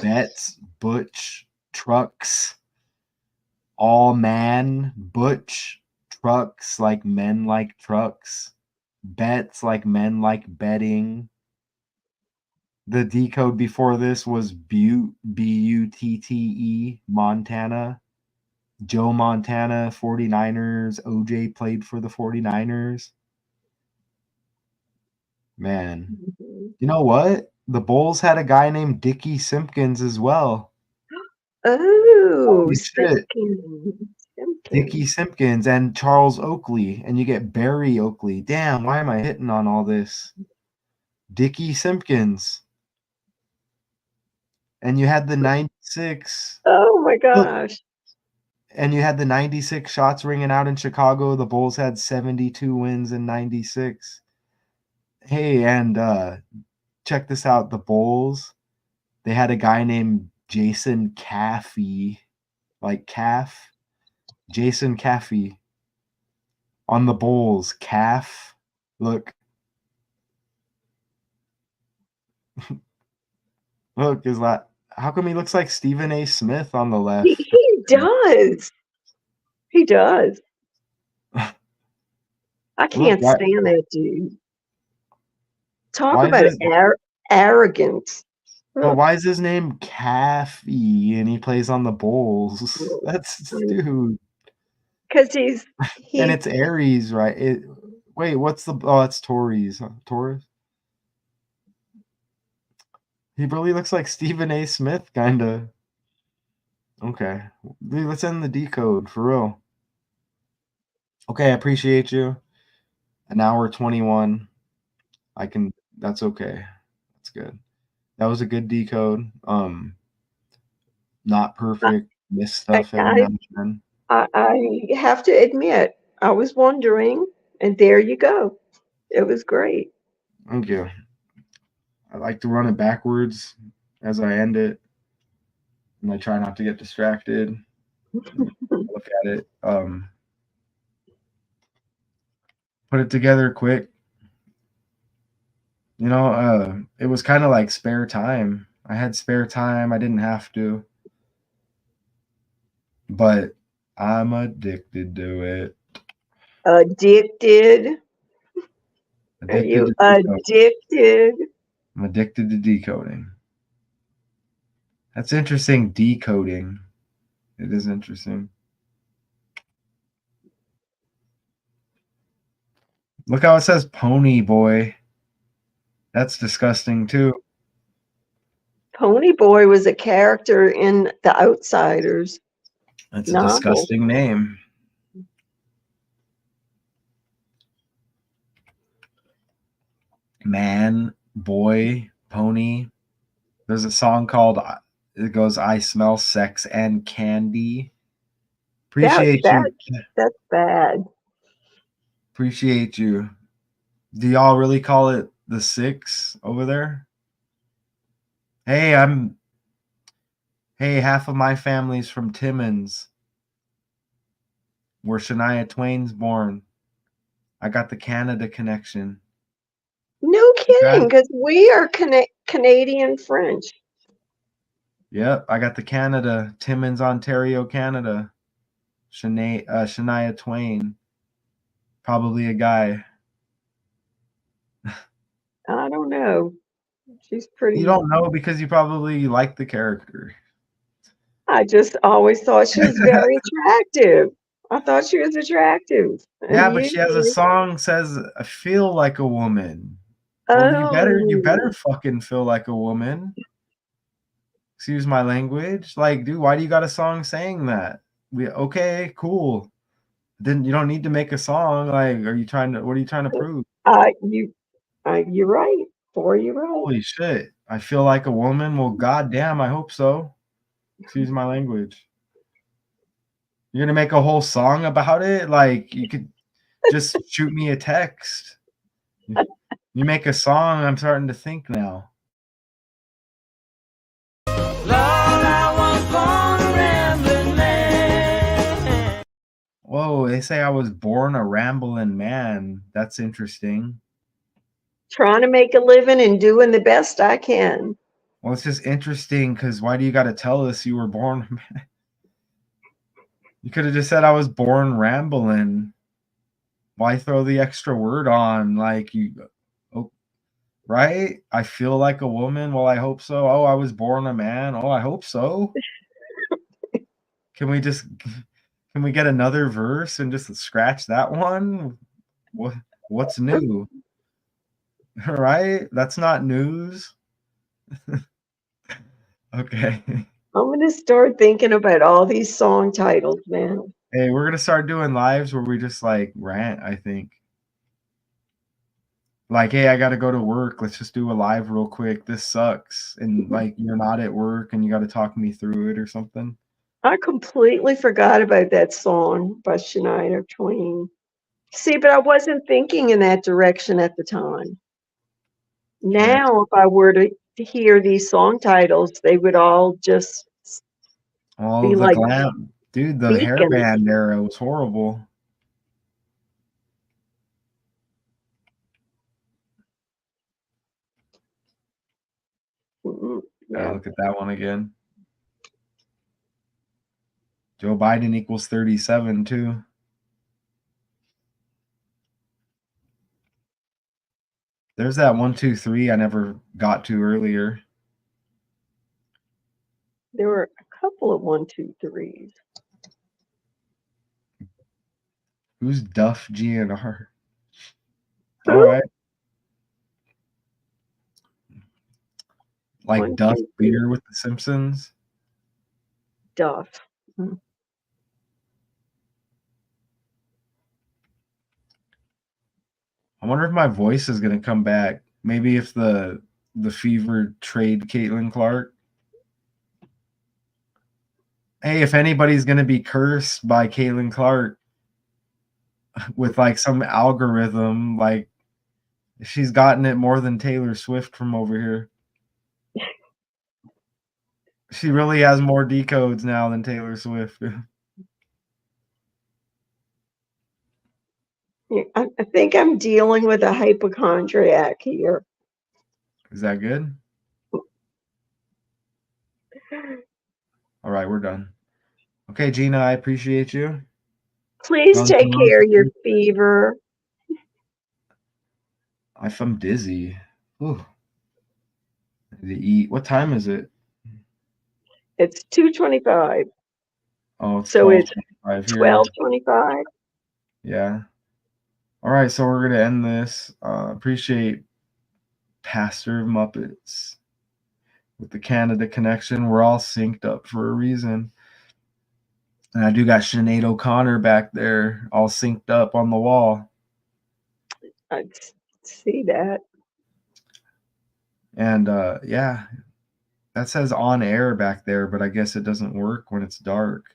Betts, Butch, Trucks, all man, Butch, Trucks like men like trucks, Betts like men like betting. The decode before this was Butte, Butte, Montana. Joe Montana, 49ers. OJ played for the 49ers. Man. You know what? The Bulls had a guy named Dickey Simpkins as well. Oh, Holy shit. Dickey Simpkins. Simpkins and Charles Oakley. And you get Barry Oakley. Damn, why am I hitting on all this? Dickey Simpkins. And you had the 96. Oh my Look, gosh. and you had the 96 shots ringing out in Chicago. The Bulls had 72 wins in 96. Hey, and check this out. The Bulls, they had a guy named Jason Caffey, like Calf. Jason Caffey on the Bulls. Calf. Look. Look, is that how come he looks like Stephen A. Smith on the He, left? he does. He does. I Look, can't stand that dude. Talk why is about his arrogance. well, Ugh. why is his name Caffey and he plays on the Bulls? That's dude. Because And he's it's Aries, right? Wait, what's the it's Taurus. Taurus? He really looks like Stephen A. Smith, kinda. Okay. Dude, let's end the decode for real. Okay, I appreciate you. An hour 21. That's okay. That's good. That was a good decode. Not I, perfect. Miss I, stuff every I now and then. I have to admit, I was wondering, and there you go. It was great. Thank you. I like to run it backwards as I end it, and I try not to get distracted. Look at it. Put it together quick. It was kind of like spare time. I had spare time. I didn't have to, but I'm addicted to it. Addicted? Are Addicted you to decoding. addicted? I'm addicted to decoding. That's interesting. Decoding. It is interesting. Look how it says Pony Boy. That's disgusting too. Pony Boy was a character in The Outsiders That's a novel. disgusting name. Man, boy, pony. There's a song called it goes I smell sex and candy. That Appreciate that you. that's bad. Appreciate you. Do y'all really call it the six over there? Hey, half of my family's from Timmins, where Shania Twain's born. I got the Canada connection. No Okay. kidding, because we are Canadian French. Yep, I got the Canada, Timmins, Ontario, Canada. Shania Twain, probably a guy. I don't know. She's You pretty. don't know because you probably like the character. I just always thought she was very attractive. I thought she was attractive. Yeah, And but she has a you, song says I feel like a woman. Well, you better oh, fucking feel like a woman. Excuse my language. Like, dude, why do you got a song saying that? Okay, cool. Then you don't need to make a song. Like, what are you trying to prove? you, you're right. You're right. Holy shit. I feel like a woman. Well, goddamn, I hope so. Excuse my language. You're gonna make a whole song about it? Like, you could just shoot me a text. You make a song, I'm starting to think now. Lord, I was born a rambling man. Whoa, they say I was born a Ramblin Man. That's interesting. Trying to make a living and doing the best I can. Well, it's just interesting because why do you got to tell us you were born? You could have just said I was born rambling. Why throw the extra word on? Like oh, right? I feel like a woman. Well, I hope so. Oh, I was born a man. Oh, I hope so. Can we just can we get another verse and just scratch that one? What's new? Right? That's not news. Okay. I'm going to start thinking about all these song titles, man. Hey, we're gonna start doing lives where we just like rant, I think. Like, hey, I gotta go to work. Let's just do a live real quick. This sucks. And like you're not at work and you gotta talk me through it or something. I completely forgot about that song by Shania Twain. See, but I wasn't thinking in that direction at the time. Okay. Now, if I were to hear these song titles, they would all just Oh, be the like glam. Dude, the beacons. hairband era was horrible. Gotta Yeah. look at that one again. Joe Biden equals 37 too. There's that 1, 2, 3 I never got to earlier. There were a couple of 1, 2, 3s. Who's Duff GNR? Who? All right. Like 1, Duff 2, 3. Beer with the Simpsons. Duff. Hmm. I wonder if my voice is gonna come back. Maybe if the fever trade Caitlin Clark. Hey, if anybody's gonna be cursed by Caitlin Clark with like some algorithm, like she's gotten it more than Taylor Swift from over here. She really has more decodes now than Taylor Swift. Yeah, I think I'm dealing with a hypochondriac here. Is that good? All right, we're done. Okay, Gina, I appreciate you. Please Guns take N' care of your Roses. fever. I'm dizzy. Ooh. I need to eat. What time is it? It's 2:25, Oh, it's so it's 12:25 here. 12:25. Yeah. All right, so we're gonna end this. Appreciate Pastor of Muppets with the Canada connection. We're all synced up for a reason. And I do got Sinead O'Connor back there, all synced up on the wall. I see that. And yeah, that says on air back there, but I guess it doesn't work when it's dark.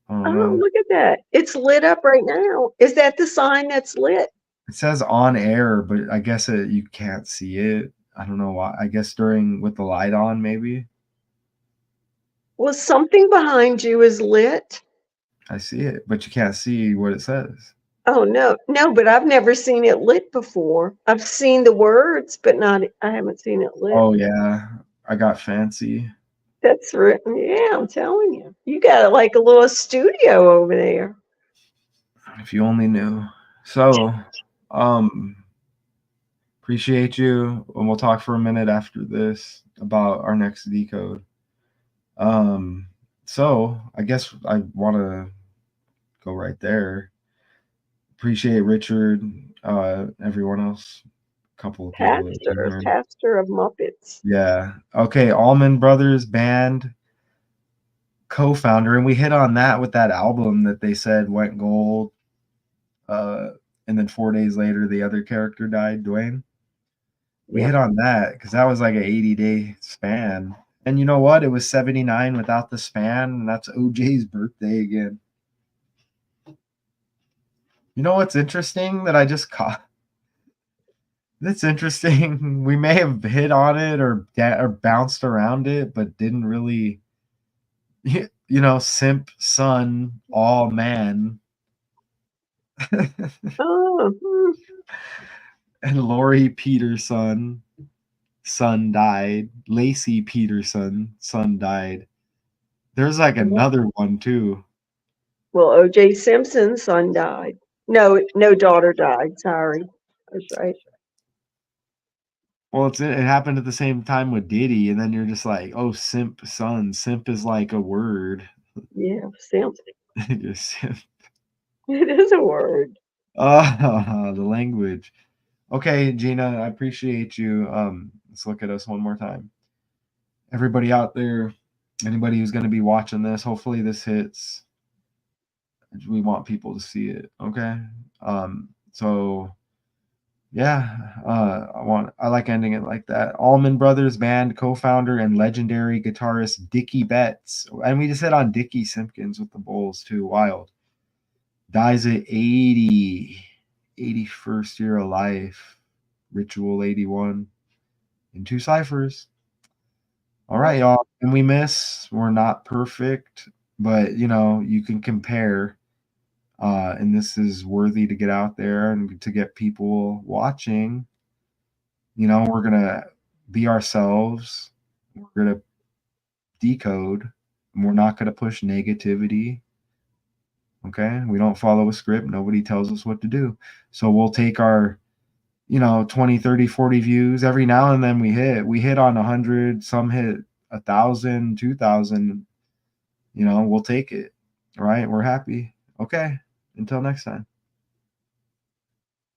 I don't Oh, know. look at that. It's lit up right now. Is that the sign that's lit? It says on air, but I guess you can't see it. I don't know why. I guess during with the light on, maybe. Well, something behind you is lit. I see it, but you can't see what it says. Oh, no, but I've never seen it lit before. I've seen the words, but I haven't seen it lit. Oh yeah, I got fancy. That's right. Yeah, I'm telling you. You got like a little studio over there. If you only knew. So, appreciate you, and we'll talk for a minute after this about our next decode. So I guess I want to go right there. Appreciate Richard, everyone else, a couple of people that have been here. Pastor of Muppets. Yeah. Okay. Allman Brothers Band co-founder, and we hit on that with that album that they said went gold. And then 4 days later, the other character died, Dwayne. We Yep. hit on that because that was like an 80-day span. And you know what? It was 79 without the span, and that's OJ's birthday again. You know what's interesting that I just caught? That's interesting. We may have hit on it or bounced around it, but didn't really, simp, son, all man. Oh, And Lori Peterson, son died. Lacey Peterson, son died. There's like another one too. well, O.J. Simpson's son died. No, daughter died. Sorry. That's right. Well, it happened at the same time with Diddy, and then you're just like, oh, simp, son. Simp is like a word. Yeah, simp. Just simp. It is a word. The language. Okay, Gina, I appreciate you. Let's look at us one more time. Everybody out there, anybody who's going to be watching this, hopefully this hits. We want people to see it. Okay. So yeah, I like ending it like that. Allman Brothers Band co-founder and legendary guitarist Dickey Betts, and we just hit on Dickie Simpkins with the Bulls too. Wild. Dies at 80, 81st year of life. Ritual 81 in 2 ciphers. All right, y'all. And we miss. We're not perfect, but you can compare. And this is worthy to get out there and to get people watching. We're gonna be ourselves. We're going to decode, and we're not going to push negativity. Okay, we don't follow a script. Nobody tells us what to do. So we'll take our 20, 30, 40 views. Every now and then we hit on 100, some hit 1,000, 2,000. We'll take it. All right, we're happy. Okay, until next time.